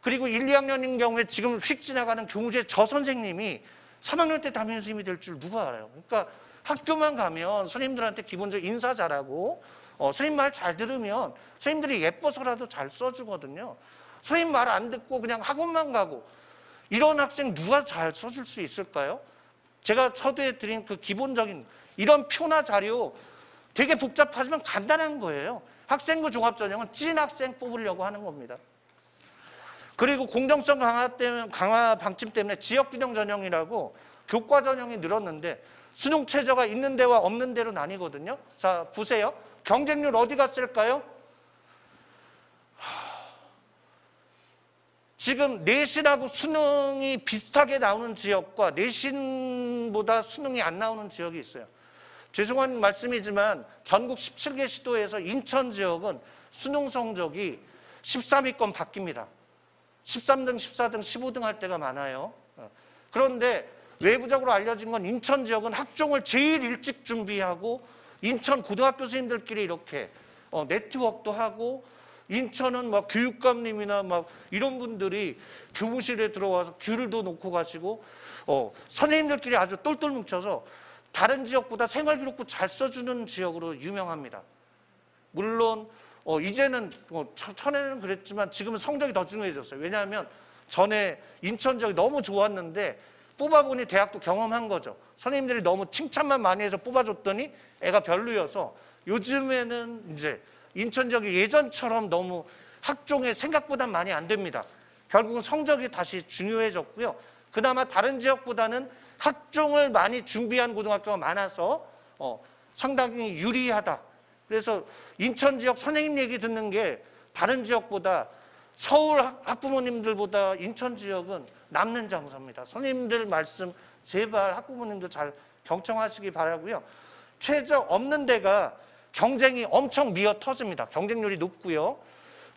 그리고 1, 2학년인 경우에 지금 휙 지나가는 교무제 저 선생님이 3학년 때 담임 선생님이 될 줄 누가 알아요? 그러니까 학교만 가면 선생님들한테 기본적으로 인사 잘하고 선생님 말 잘 들으면 선생님들이 예뻐서라도 잘 써주거든요. 선생님 말 안 듣고 그냥 학원만 가고 이런 학생 누가 잘 써줄 수 있을까요? 제가 서두에 드린 그 기본적인 이런 표나 자료 되게 복잡하지만 간단한 거예요. 학생부 종합전형은 찐 학생 뽑으려고 하는 겁니다. 그리고 공정성 강화 방침 때문에 지역균형 전형이라고 교과 전형이 늘었는데 수능 최저가 있는 데와 없는 데로 나뉘거든요. 자, 보세요. 경쟁률 어디 갔을까요? 지금 내신하고 수능이 비슷하게 나오는 지역과 내신보다 수능이 안 나오는 지역이 있어요. 죄송한 말씀이지만 전국 17개 시도에서 인천 지역은 수능 성적이 13위권 바뀝니다. 13등, 14등, 15등 할 때가 많아요. 그런데 외부적으로 알려진 건 인천 지역은 학종을 제일 일찍 준비하고 인천 고등학교 선생님들끼리 이렇게 네트워크도 하고 인천은 막 교육감님이나 막 이런 분들이 교무실에 들어와서 귤도 놓고 가시고 선생님들끼리 아주 똘똘 뭉쳐서 다른 지역보다 생활기록부 잘 써주는 지역으로 유명합니다. 물론 이제는 전에는 그랬지만 지금은 성적이 더 중요해졌어요. 왜냐하면 전에 인천 지역이 너무 좋았는데 뽑아보니 대학도 경험한 거죠. 선생님들이 너무 칭찬만 많이 해서 뽑아줬더니 애가 별로여서 요즘에는 이제 인천 지역이 예전처럼 너무 학종에 생각보다 많이 안 됩니다. 결국은 성적이 다시 중요해졌고요. 그나마 다른 지역보다는 학종을 많이 준비한 고등학교가 많아서 상당히 유리하다. 그래서 인천 지역 선생님 얘기 듣는 게 다른 지역보다 서울 학부모님들보다 인천 지역은 남는 장사입니다. 선생님들 말씀 제발 학부모님들 잘 경청하시기 바라고요. 최저 없는 데가 경쟁이 엄청 미어 터집니다. 경쟁률이 높고요.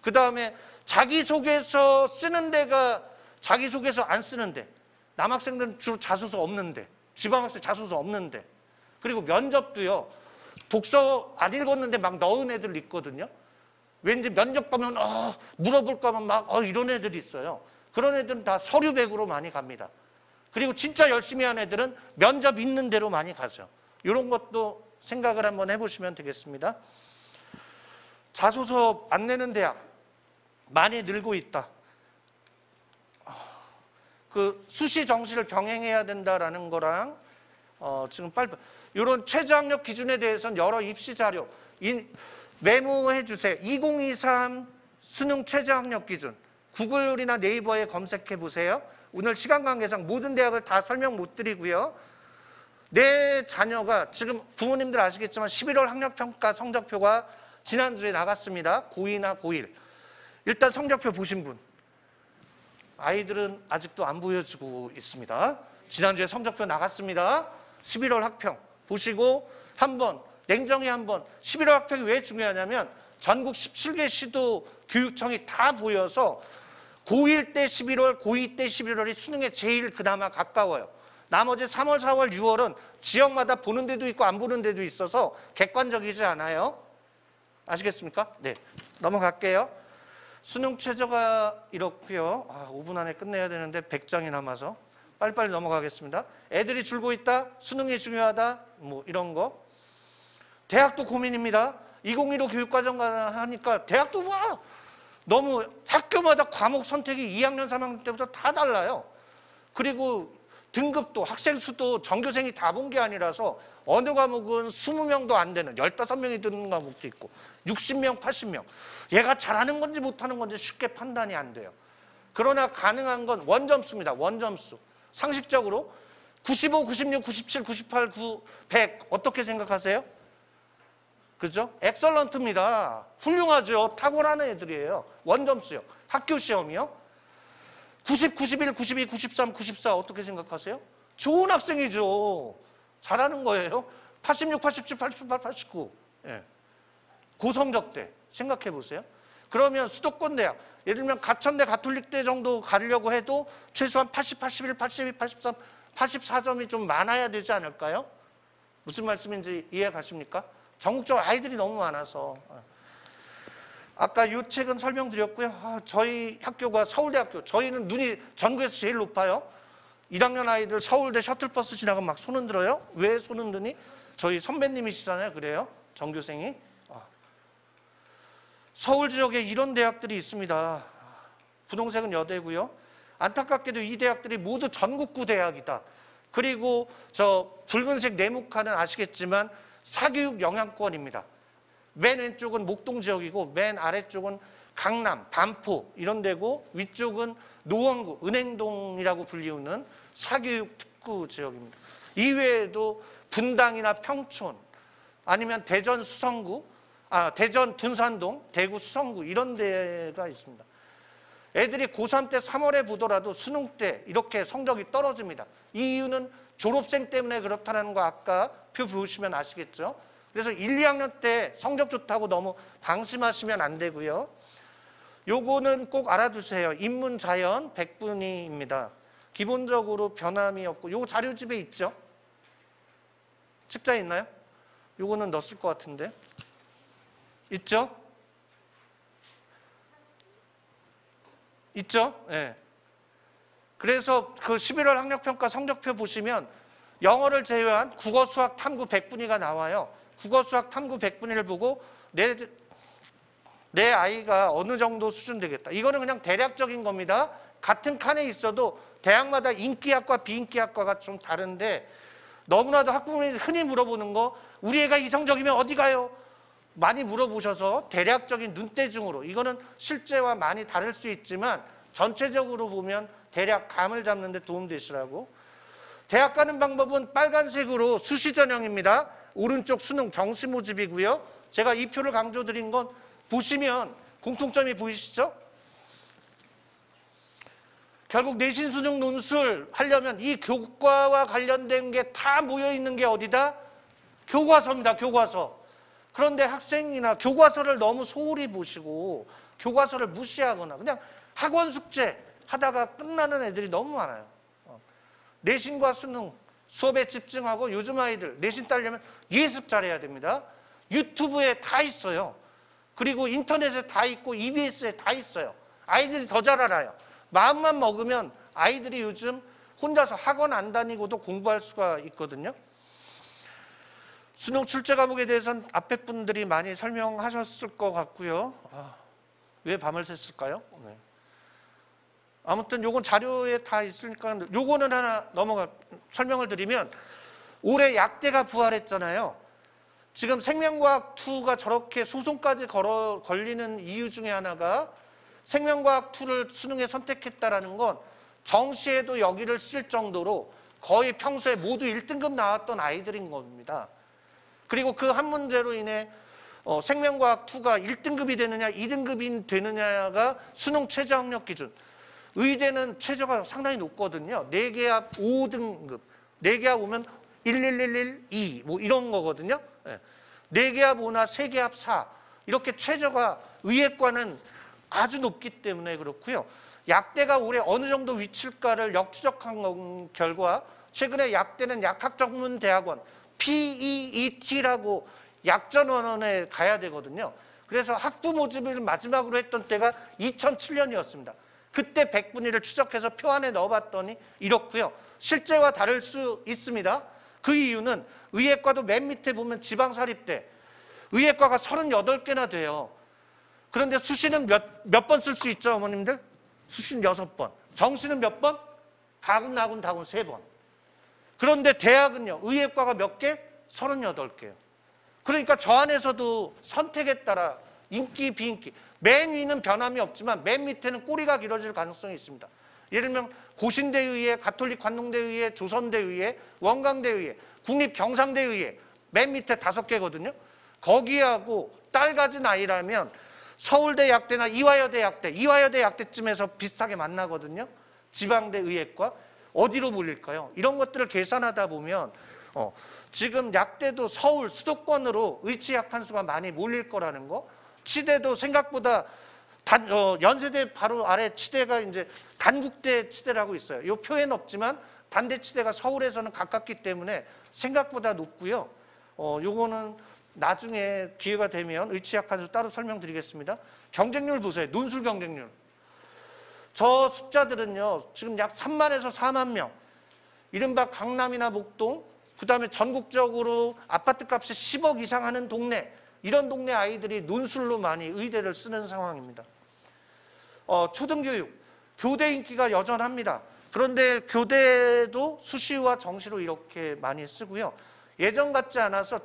그 다음에 자기소개서 쓰는 데가 자기소개서 안 쓰는데, 남학생들은 주로 자소서 없는데, 지방학생 자소서 없는데, 그리고 면접도요, 독서 안 읽었는데 막 넣은 애들 있거든요. 왠지 면접 가면 물어볼까 하면 막 이런 애들이 있어요. 그런 애들은 다 서류백으로 많이 갑니다. 그리고 진짜 열심히 한 애들은 면접 있는 대로 많이 가죠. 이런 것도 생각을 한번 해보시면 되겠습니다. 자소서 안 내는 대학 많이 늘고 있다. 그 수시 정시를 병행해야 된다라는 거랑 지금 빨리 이런 최저학력 기준에 대해서는 여러 입시 자료 메모해 주세요. 2023 수능 최저학력 기준 구글이나 네이버에 검색해 보세요. 오늘 시간 관계상 모든 대학을 다 설명 못 드리고요. 내 자녀가 지금 부모님들 아시겠지만 11월 학력평가 성적표가 지난주에 나갔습니다. 고2나 고1. 일단 성적표 보신 분. 아이들은 아직도 안 보여주고 있습니다. 지난주에 성적표 나갔습니다. 11월 학평 보시고 한번 냉정히 한번 11월 학평이 왜 중요하냐면 전국 17개 시도 교육청이 다 보여서 고1 때 11월, 고2 때 11월이 수능에 제일 그나마 가까워요. 나머지 3월, 4월, 6월은 지역마다 보는 데도 있고 안 보는 데도 있어서 객관적이지 않아요. 아시겠습니까? 네, 넘어갈게요. 수능 최저가 이렇고요. 5분 안에 끝내야 되는데 100장이 남아서 빨리빨리 넘어가겠습니다. 애들이 줄고 있다, 수능이 중요하다, 뭐 이런 거. 대학도 고민입니다. 2015 교육과정 하니까 대학도 너무 학교마다 과목 선택이 2학년, 3학년 때부터 다 달라요. 그리고 등급도 학생 수도 전교생이 다 본 게 아니라서 어느 과목은 20명도 안 되는 15명이 듣는 과목도 있고 60명, 80명. 얘가 잘하는 건지 못하는 건지 쉽게 판단이 안 돼요. 그러나 가능한 건 원점수입니다. 원점수. 상식적으로 95, 96, 97, 98, 9, 100 어떻게 생각하세요? 그죠? 엑설런트입니다. 훌륭하죠. 탁월한 애들이에요. 원점수요. 학교 시험이요. 90, 91, 92, 93, 94 어떻게 생각하세요? 좋은 학생이죠. 잘하는 거예요. 86, 87, 88, 89. 예. 고성적대 생각해 보세요. 그러면 수도권 대학, 예를 들면 가천대, 가톨릭대 정도 가려고 해도 최소한 80, 81, 82, 83, 84점이 좀 많아야 되지 않을까요? 무슨 말씀인지 이해 가십니까? 전국적으로 아이들이 너무 많아서. 아까 이 책은 설명드렸고요. 저희 학교가 서울대학교. 저희는 눈이 전국에서 제일 높아요. 1학년 아이들 서울대 셔틀버스 지나가면 막 손 흔들어요. 왜 손 흔드니? 저희 선배님이시잖아요. 그래요. 전교생이. 서울 지역에 이런 대학들이 있습니다. 분홍색은 여대고요. 안타깝게도 이 대학들이 모두 전국구 대학이다. 그리고 저 붉은색 네모칸은 아시겠지만 사교육 영향권입니다. 맨 왼쪽은 목동 지역이고 맨 아래쪽은 강남, 반포 이런 데고 위쪽은 노원구, 은행동이라고 불리우는 사교육 특구 지역입니다. 이외에도 분당이나 평촌 아니면 대전 수성구, 대전 둔산동, 대구 수성구 이런 데가 있습니다. 애들이 고3 때 3월에 보더라도 수능 때 이렇게 성적이 떨어집니다. 이 이유는 졸업생 때문에 그렇다는 거 아까 표 보시면 아시겠죠? 그래서 1, 2학년 때 성적 좋다고 너무 방심하시면 안 되고요. 요거는 꼭 알아두세요. 인문, 자연, 백분위입니다. 기본적으로 변함이 없고 요 자료집에 있죠? 책자에 있나요? 요거는 넣었을 것 같은데. 있죠? 있죠? 네. 그래서 그 11월 학력평가 성적표 보시면 영어를 제외한 국어, 수학, 탐구, 백분위가 나와요. 국어, 수학, 탐구, 백분위를 보고 내 아이가 어느 정도 수준 되겠다. 이거는 그냥 대략적인 겁니다. 같은 칸에 있어도 대학마다 인기학과 비인기학과가 좀 다른데 너무나도 학부모님이 흔히 물어보는 거 우리 애가 이성적이면 어디 가요? 많이 물어보셔서 대략적인 눈대중으로 이거는 실제와 많이 다를 수 있지만 전체적으로 보면 대략 감을 잡는 데 도움되시라고. 대학 가는 방법은 빨간색으로 수시 전형입니다. 오른쪽 수능 정시 모집이고요. 제가 이 표를 강조드린 건 보시면 공통점이 보이시죠? 결국 내신 수능 논술 하려면 이 교과와 관련된 게 다 모여 있는 게 어디다? 교과서입니다. 교과서. 그런데 학생이나 교과서를 너무 소홀히 보시고 교과서를 무시하거나 그냥 학원 숙제 하다가 끝나는 애들이 너무 많아요. 내신과 수능 수업에 집중하고 요즘 아이들 내신 따려면 예습 잘해야 됩니다. 유튜브에 다 있어요. 그리고 인터넷에 다 있고 EBS에 다 있어요. 아이들이 더 잘 알아요. 마음만 먹으면 아이들이 요즘 혼자서 학원 안 다니고도 공부할 수가 있거든요. 수능 출제 과목에 대해서는 앞에 분들이 많이 설명하셨을 것 같고요. 왜 밤을 샜을까요? 네. 아무튼 요건 자료에 다 있으니까 요거는 하나 설명을 드리면 올해 약대가 부활했잖아요. 지금 생명과학 2가 저렇게 소송까지 걸리는 이유 중에 하나가 생명과학 2를 수능에 선택했다라는 건 정시에도 여기를 쓸 정도로 거의 평소에 모두 1등급 나왔던 아이들인 겁니다. 그리고 그 한 문제로 인해 생명과학 2가 1등급이 되느냐 2등급이 되느냐가 수능 최저 학력 기준. 의대는 최저가 상당히 높거든요. 4개합 5등급. 4개합 오면 11112 뭐 이런 거거든요. 4개합 5나 3개합 4 이렇게 최저가 의예과는 아주 높기 때문에 그렇고요. 약대가 올해 어느 정도 위치일까를 역추적한 결과 최근에 약대는 약학전문대학원 PEET라고 약전원에 가야 되거든요. 그래서 학부 모집을 마지막으로 했던 때가 2007년이었습니다. 그때 100분위를 추적해서 표 안에 넣어봤더니 이렇고요. 실제와 다를 수 있습니다. 그 이유는 의예과도 맨 밑에 보면 지방사립대 의예과가 38개나 돼요. 그런데 수시는 몇 번 쓸 수 있죠, 어머님들? 수시는 6번. 정시는 몇 번? 가군, 나군, 다군 3번. 그런데 대학은요, 의예과가 몇 개? 38개요. 그러니까 저 안에서도 선택에 따라 인기, 비인기. 맨 위는 변함이 없지만 맨 밑에는 꼬리가 길어질 가능성이 있습니다. 예를 들면 고신대의회, 가톨릭 관농대의회, 조선대의회, 원광대의회, 국립경상대의회 맨 밑에 5개거든요. 거기하고 딸 가진 아이라면 서울대 약대나 이화여대 약대, 이화여대 약대쯤에서 비슷하게 만나거든요. 지방대 의예과 어디로 몰릴까요? 이런 것들을 계산하다 보면 지금 약대도 서울 수도권으로 의치 약한 수가 많이 몰릴 거라는 거. 치대도 생각보다 연세대 바로 아래 치대가 이제 단국대 치대라고 있어요. 이 표에는 없지만 단대 치대가 서울에서는 가깝기 때문에 생각보다 높고요. 요거는 나중에 기회가 되면 의치 약한 수 따로 설명드리겠습니다. 경쟁률 보세요. 논술 경쟁률. 저 숫자들은요. 지금 약 3만에서 4만 명. 이른바 강남이나 목동, 그 다음에 전국적으로 아파트 값이 10억 이상 하는 동네, 이런 동네 아이들이 논술로 많이 의대를 쓰는 상황입니다. 초등교육, 교대 인기가 여전합니다. 그런데 교대도 수시와 정시로 이렇게 많이 쓰고요. 예전 같지 않아서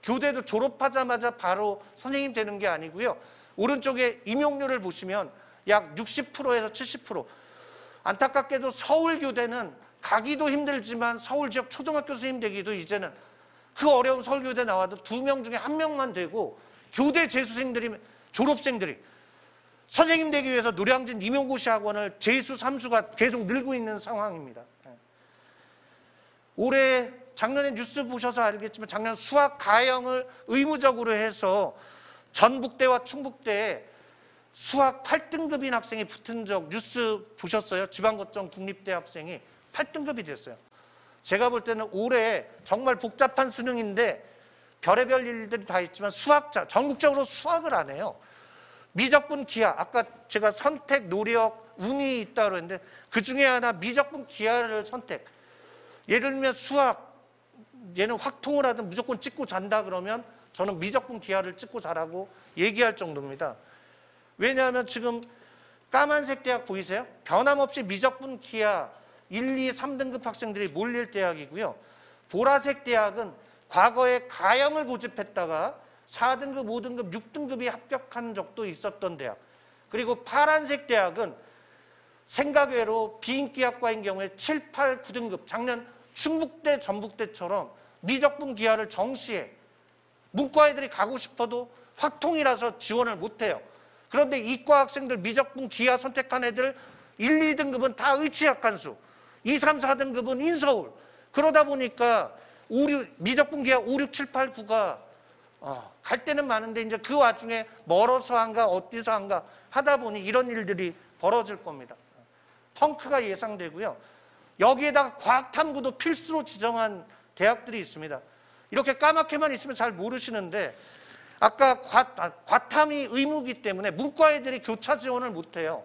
교대도 졸업하자마자 바로 선생님 되는 게 아니고요. 오른쪽에 임용률을 보시면 약 60%에서 70%. 안타깝게도 서울교대는 가기도 힘들지만 서울 지역 초등학교 선생님 되기도 이제는 그 어려운 서울교대 나와도 2명 중에 1명만 되고 교대 재수생들이 졸업생들이 선생님 되기 위해서 노량진 임용고시 학원을 재수, 삼수가 계속 늘고 있는 상황입니다. 올해 작년에 뉴스 보셔서 알겠지만 작년 수학 가형을 의무적으로 해서 전북대와 충북대에 수학 8등급인 학생이 붙은 적 뉴스 보셨어요? 지방고점 국립대 학생이 8등급이 됐어요. 제가 볼 때는 올해 정말 복잡한 수능인데 별의별 일들이 다 있지만 수학자, 전국적으로 수학을 안 해요. 미적분 기하, 아까 제가 선택, 노력, 운이 있다고 했는데 그 중에 하나 미적분 기하를 선택. 예를 들면 수학, 얘는 확통을 하든 무조건 찍고 잔다 그러면 저는 미적분 기하를 찍고 자라고 얘기할 정도입니다. 왜냐하면 지금 까만색 대학 보이세요? 변함없이 미적분 기하 1, 2, 3등급 학생들이 몰릴 대학이고요. 보라색 대학은 과거에 가형을 고집했다가 4등급, 5등급, 6등급이 합격한 적도 있었던 대학. 그리고 파란색 대학은 생각외로 비인기학과인 경우에 7, 8, 9등급, 작년 충북대, 전북대처럼 미적분 기하를 정시에 문과 애들이 가고 싶어도 확통이라서 지원을 못해요. 그런데 이과 학생들 미적분 기하 선택한 애들 1, 2등급은 다 의치학간수, 2, 3, 4등급은 인서울. 그러다 보니까 미적분 기하 5, 6, 7, 8, 9가 갈 때는 많은데 이제 그 와중에 멀어서 한가 어디서 한가 하다 보니 이런 일들이 벌어질 겁니다. 펑크가 예상되고요. 여기에다가 과학탐구도 필수로 지정한 대학들이 있습니다. 이렇게 까맣게만 있으면 잘 모르시는데 아까 과탐이 의무이기 때문에 문과 애들이 교차 지원을 못해요.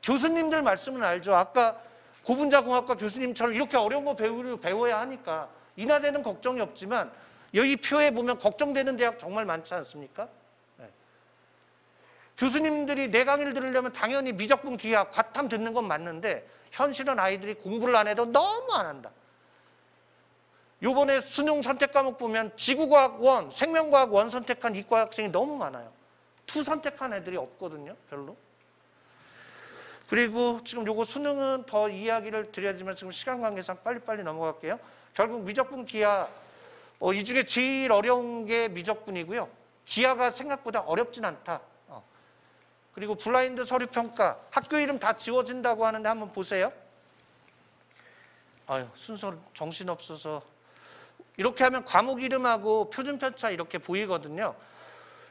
교수님들 말씀은 알죠. 아까 고분자공학과 교수님처럼 이렇게 어려운 거 배워야 하니까 인하되는 걱정이 없지만 여기 표에 보면 걱정되는 대학 정말 많지 않습니까? 네. 교수님들이 내 강의를 들으려면 당연히 미적분 기하, 과탐 듣는 건 맞는데 현실은 아이들이 공부를 안 해도 너무 안 한다. 요번에 수능 선택 과목 보면 지구과학 1, 생명과학 1 선택한 이과 학생이 너무 많아요. 2 선택한 애들이 없거든요, 별로. 그리고 지금 요거 수능은 더 이야기를 드려야지만 지금 시간 관계상 빨리빨리 넘어갈게요. 결국 미적분 기하, 이 중에 제일 어려운 게 미적분이고요. 기하가 생각보다 어렵진 않다. 그리고 블라인드 서류 평가, 학교 이름 다 지워진다고 하는데 한번 보세요. 순서 정신없어서. 이렇게 하면 과목 이름하고 표준 편차 이렇게 보이거든요.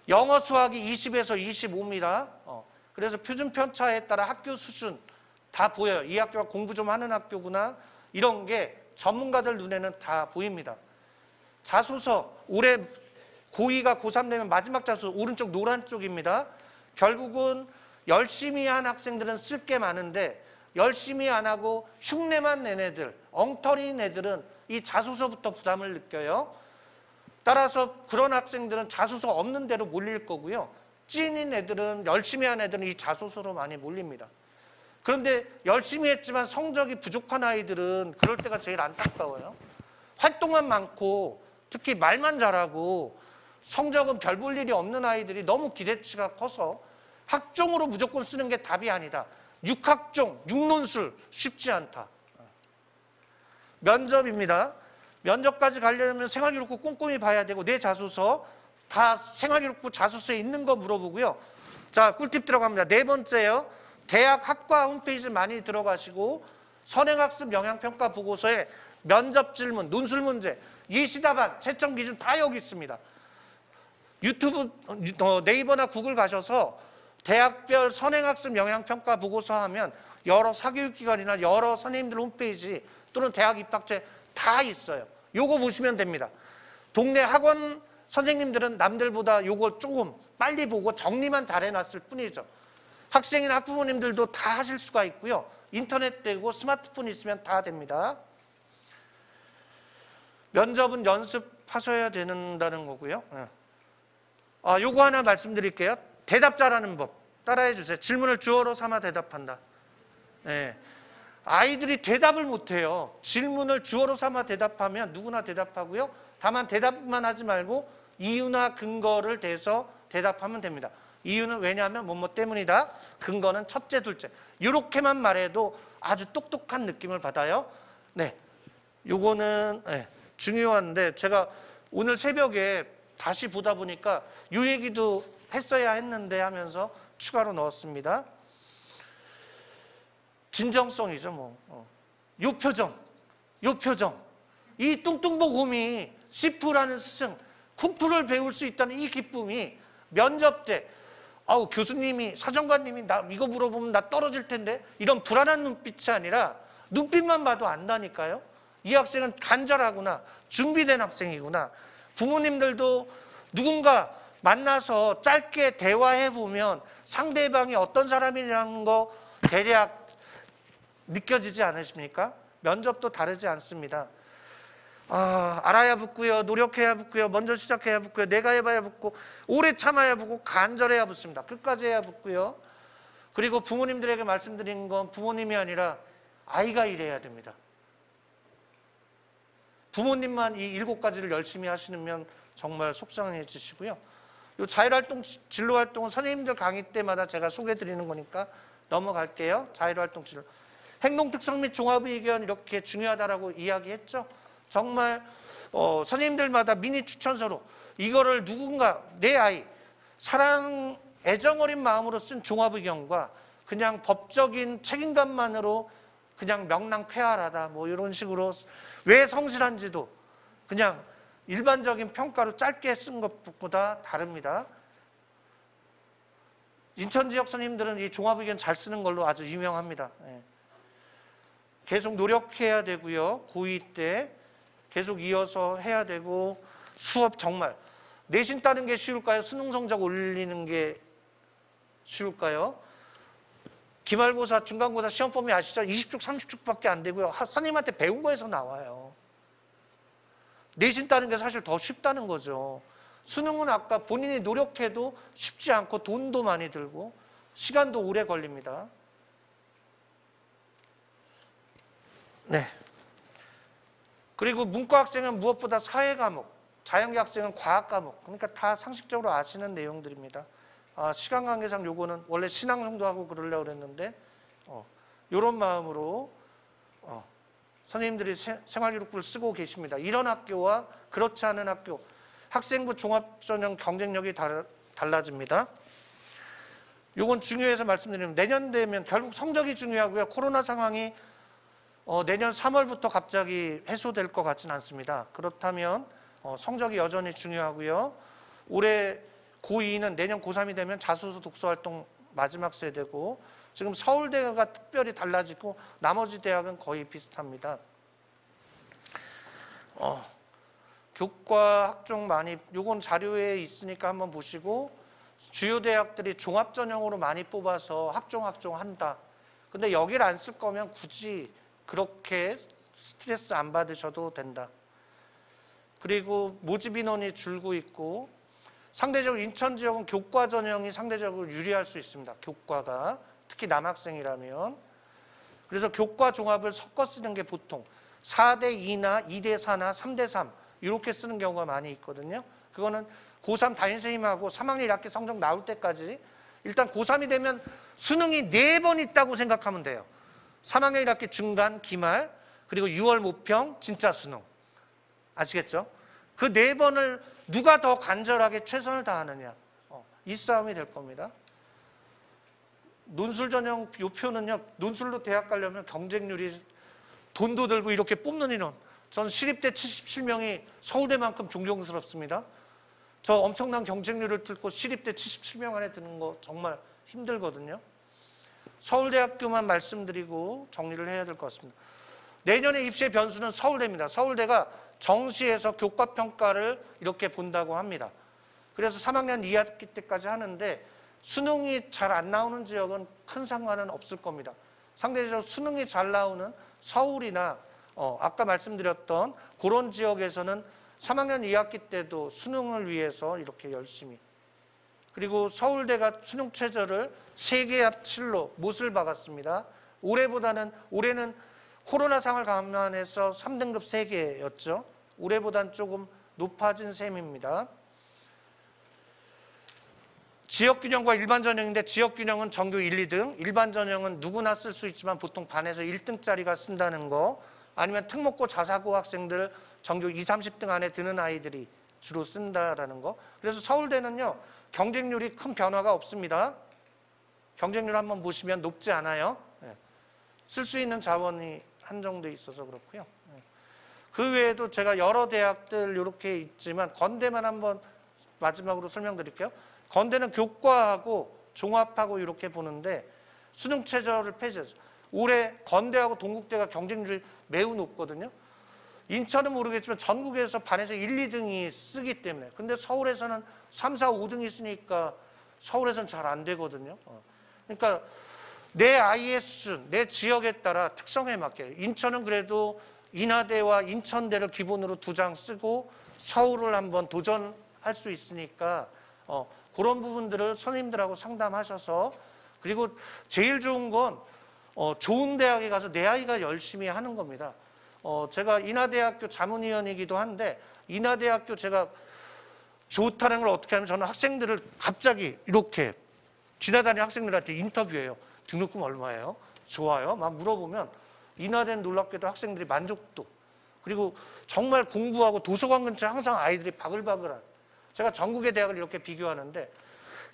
영어 수학이 20에서 25입니다. 그래서 표준 편차에 따라 학교 수준 다 보여요. 이 학교가 공부 좀 하는 학교구나. 이런 게 전문가들 눈에는 다 보입니다. 자소서, 올해 고2가 고3 되면 마지막 자소서 오른쪽 노란 쪽입니다. 결국은 열심히 한 학생들은 쓸 게 많은데 열심히 안 하고 흉내만 낸 애들, 엉터리인 애들은 이 자소서부터 부담을 느껴요. 따라서 그런 학생들은 자소서 없는 대로 몰릴 거고요. 찐인 애들은, 열심히 한 애들은 이 자소서로 많이 몰립니다. 그런데 열심히 했지만 성적이 부족한 아이들은 그럴 때가 제일 안타까워요. 활동만 많고 특히 말만 잘하고 성적은 별 볼 일이 없는 아이들이 너무 기대치가 커서 학종으로 무조건 쓰는 게 답이 아니다. 6학종, 6논술 쉽지 않다. 면접입니다. 면접까지 가려면 생활기록부 꼼꼼히 봐야 되고 내 자소서 다 생활기록부 자소서에 있는 거 물어보고요. 자, 꿀팁 들어갑니다. 네 번째요. 대학 학과 홈페이지 많이 들어가시고 선행학습 영향평가 보고서에 면접 질문, 논술 문제, 예시답안, 채점 기준 다 여기 있습니다. 유튜브, 네이버나 구글 가셔서 대학별 선행학습 영향평가 보고서 하면 여러 사교육기관이나 여러 선생님들 홈페이지 또는 대학 입학처에 다 있어요. 요거 보시면 됩니다. 동네 학원 선생님들은 남들보다 요거 조금 빨리 보고 정리만 잘 해놨을 뿐이죠. 학생이나 학부모님들도 다 하실 수가 있고요. 인터넷 되고 스마트폰 있으면 다 됩니다. 면접은 연습하셔야 된다는 거고요. 요거 하나 말씀드릴게요. 대답 잘하는 법 따라해 주세요. 질문을 주어로 삼아 대답한다. 네. 아이들이 대답을 못해요. 질문을 주어로 삼아 대답하면 누구나 대답하고요. 다만 대답만 하지 말고 이유나 근거를 대서 대답하면 됩니다. 이유는 왜냐하면 뭐뭐 때문이다. 근거는 첫째, 둘째. 이렇게만 말해도 아주 똑똑한 느낌을 받아요. 네, 요거는 중요한데 제가 오늘 새벽에 다시 보다 보니까 이 얘기도 했어야 했는데 하면서 추가로 넣었습니다. 진정성이죠, 뭐. 요 표정. 이 뚱뚱보 곰이 시프라는 스승, 쿵푸를 배울 수 있다는 이 기쁨이 면접 때 교수님이, 사정관님이 나 이거 물어보면 나 떨어질 텐데 이런 불안한 눈빛이 아니라 눈빛만 봐도 안다니까요. 이 학생은 간절하구나, 준비된 학생이구나. 부모님들도 누군가 만나서 짧게 대화해보면 상대방이 어떤 사람이라는 거 대략 느껴지지 않으십니까? 면접도 다르지 않습니다. 알아야 붙고요, 노력해야 붙고요, 먼저 시작해야 붙고요, 내가 해봐야 붙고, 오래 참아야 붙고, 간절해야 붙습니다. 끝까지 해야 붙고요. 그리고 부모님들에게 말씀드리는 건 부모님이 아니라 아이가 일해야 됩니다. 부모님만 이 7가지를 열심히 하시면 정말 속상해지시고요. 이 자율활동, 진로활동은 선생님들 강의 때마다 제가 소개해드리는 거니까 넘어갈게요. 자율활동 진로. 행동특성 및 종합의견 이렇게 중요하다라고 이야기했죠. 정말 선생님들마다 미니 추천서로 이거를 누군가 내 아이 사랑 애정 어린 마음으로 쓴 종합의견과 그냥 법적인 책임감만으로 그냥 명랑쾌활하다 뭐 이런 식으로 왜 성실한지도 그냥 일반적인 평가로 짧게 쓴 것보다 다릅니다. 인천 지역 선생님들은 이 종합의견 잘 쓰는 걸로 아주 유명합니다. 계속 노력해야 되고요. 고2 때 계속 이어서 해야 되고 수업 정말 내신 따는 게 쉬울까요? 수능 성적 올리는 게 쉬울까요? 기말고사, 중간고사 시험 범위 아시죠? 20쪽, 30쪽밖에 안 되고요. 선생님한테 배운 거에서 나와요. 내신 따는 게 사실 더 쉽다는 거죠. 수능은 아까 본인이 노력해도 쉽지 않고 돈도 많이 들고 시간도 오래 걸립니다. 네. 그리고 문과 학생은 무엇보다 사회 과목, 자연계 학생은 과학 과목. 그러니까 다 상식적으로 아시는 내용들입니다. 시간 관계상 요거는 원래 신앙송도 하고 그러려고 그랬는데 이런 마음으로 선생님들이 생활기록부를 쓰고 계십니다. 이런 학교와 그렇지 않은 학교, 학생부 종합전형 경쟁력이 달라집니다. 요건 중요해서 말씀드리면 내년 되면 결국 성적이 중요하고요. 코로나 상황이 내년 3월부터 갑자기 해소될 것 같지는 않습니다. 그렇다면 성적이 여전히 중요하고요. 올해 고2는 내년 고3이 되면 자소서 독서활동 마지막 세대고 지금 서울대가 특별히 달라지고 나머지 대학은 거의 비슷합니다. 교과 학종 많이 요건 자료에 있으니까 한번 보시고 주요 대학들이 종합전형으로 많이 뽑아서 학종 한다. 근데 여기를 안 쓸 거면 굳이 그렇게 스트레스 안 받으셔도 된다. 그리고 모집 인원이 줄고 있고 상대적으로 인천 지역은 교과 전형이 상대적으로 유리할 수 있습니다. 교과가 특히 남학생이라면. 그래서 교과 종합을 섞어 쓰는 게 보통 4대2나 2대4나 3대3 이렇게 쓰는 경우가 많이 있거든요. 그거는 고3 담임선생님하고 3학년 1학기 성적 나올 때까지 일단 고3이 되면 수능이 4번 있다고 생각하면 돼요. 3학년 1학기 중간, 기말, 그리고 6월 모평, 진짜 수능. 아시겠죠? 그 4번을 누가 더 간절하게 최선을 다하느냐. 이 싸움이 될 겁니다. 논술 전형 요 표는요. 논술로 대학 가려면 경쟁률이 돈도 들고 이렇게 뽑는 인원. 전 시립대 77명이 서울대만큼 존경스럽습니다. 저 엄청난 경쟁률을 뚫고 시립대 77명 안에 드는 거 정말 힘들거든요. 서울대학교만 말씀드리고 정리를 해야 될 것 같습니다. 내년에 입시의 변수는 서울대입니다. 서울대가 정시에서 교과평가를 이렇게 본다고 합니다. 그래서 3학년 2학기 때까지 하는데 수능이 잘 안 나오는 지역은 큰 상관은 없을 겁니다. 상대적으로 수능이 잘 나오는 서울이나 아까 말씀드렸던 그런 지역에서는 3학년 2학기 때도 수능을 위해서 이렇게 열심히. 그리고 서울대가 수능 최저를 3개 합 7로 못을 박았습니다. 올해는 코로나 상을 감안해서 3등급 3개였죠. 올해보다는 조금 높아진 셈입니다. 지역균형과 일반전형인데 지역균형은 전교 1, 2등, 일반전형은 누구나 쓸 수 있지만 보통 반에서 1등짜리가 쓴다는 거, 아니면 특목고 자사고 학생들 전교 2, 30등 안에 드는 아이들이 주로 쓴다라는 거. 그래서 서울대는요, 경쟁률이 큰 변화가 없습니다. 경쟁률 한번 보시면 높지 않아요. 쓸 수 있는 자원이 한정돼 있어서 그렇고요. 그 외에도 제가 여러 대학들 이렇게 있지만 건대만 한번 마지막으로 설명드릴게요. 건대는 교과하고 종합하고 이렇게 보는데 수능 최저를 폐지해서 올해 건대하고 동국대가 경쟁률이 매우 높거든요. 인천은 모르겠지만 전국에서 반에서 1, 2등이 쓰기 때문에. 근데 서울에서는 3, 4, 5등이 쓰니까 서울에서는 잘 안 되거든요. 그러니까 내 아이의 수준, 내 지역에 따라 특성에 맞게. 인천은 그래도 인하대와 인천대를 기본으로 2장 쓰고 서울을 한번 도전할 수 있으니까 그런 부분들을 선생님들하고 상담하셔서 그리고 제일 좋은 건 좋은 대학에 가서 내 아이가 열심히 하는 겁니다. 제가 인하대학교 자문위원이기도 한데 인하대학교 제가 좋다는 걸 어떻게 하면 저는 학생들을 갑자기 이렇게 지나다니는 학생들한테 인터뷰해요. 등록금 얼마예요? 좋아요? 막 물어보면 인하대는 놀랍게도 학생들이 만족도, 그리고 정말 공부하고 도서관 근처에 항상 아이들이 바글바글한, 제가 전국의 대학을 이렇게 비교하는데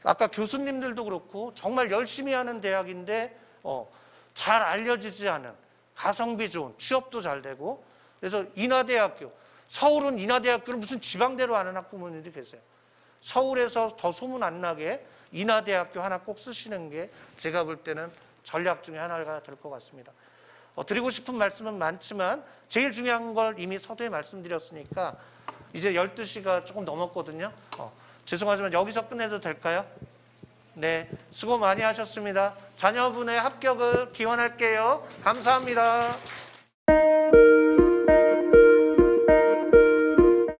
아까 교수님들도 그렇고 정말 열심히 하는 대학인데 잘 알려지지 않은, 가성비 좋은, 취업도 잘 되고, 그래서 인하대학교, 서울은 인하대학교를 무슨 지방대로 아는 학부모님들이 계세요. 서울에서 더 소문 안 나게 인하대학교 하나 꼭 쓰시는 게 제가 볼 때는 전략 중에 하나가 될 것 같습니다. 드리고 싶은 말씀은 많지만 제일 중요한 걸 이미 서두에 말씀드렸으니까 이제 12시가 조금 넘었거든요. 죄송하지만 여기서 끝내도 될까요? 네, 수고 많이 하셨습니다. 자녀분의 합격을 기원할게요. 감사합니다.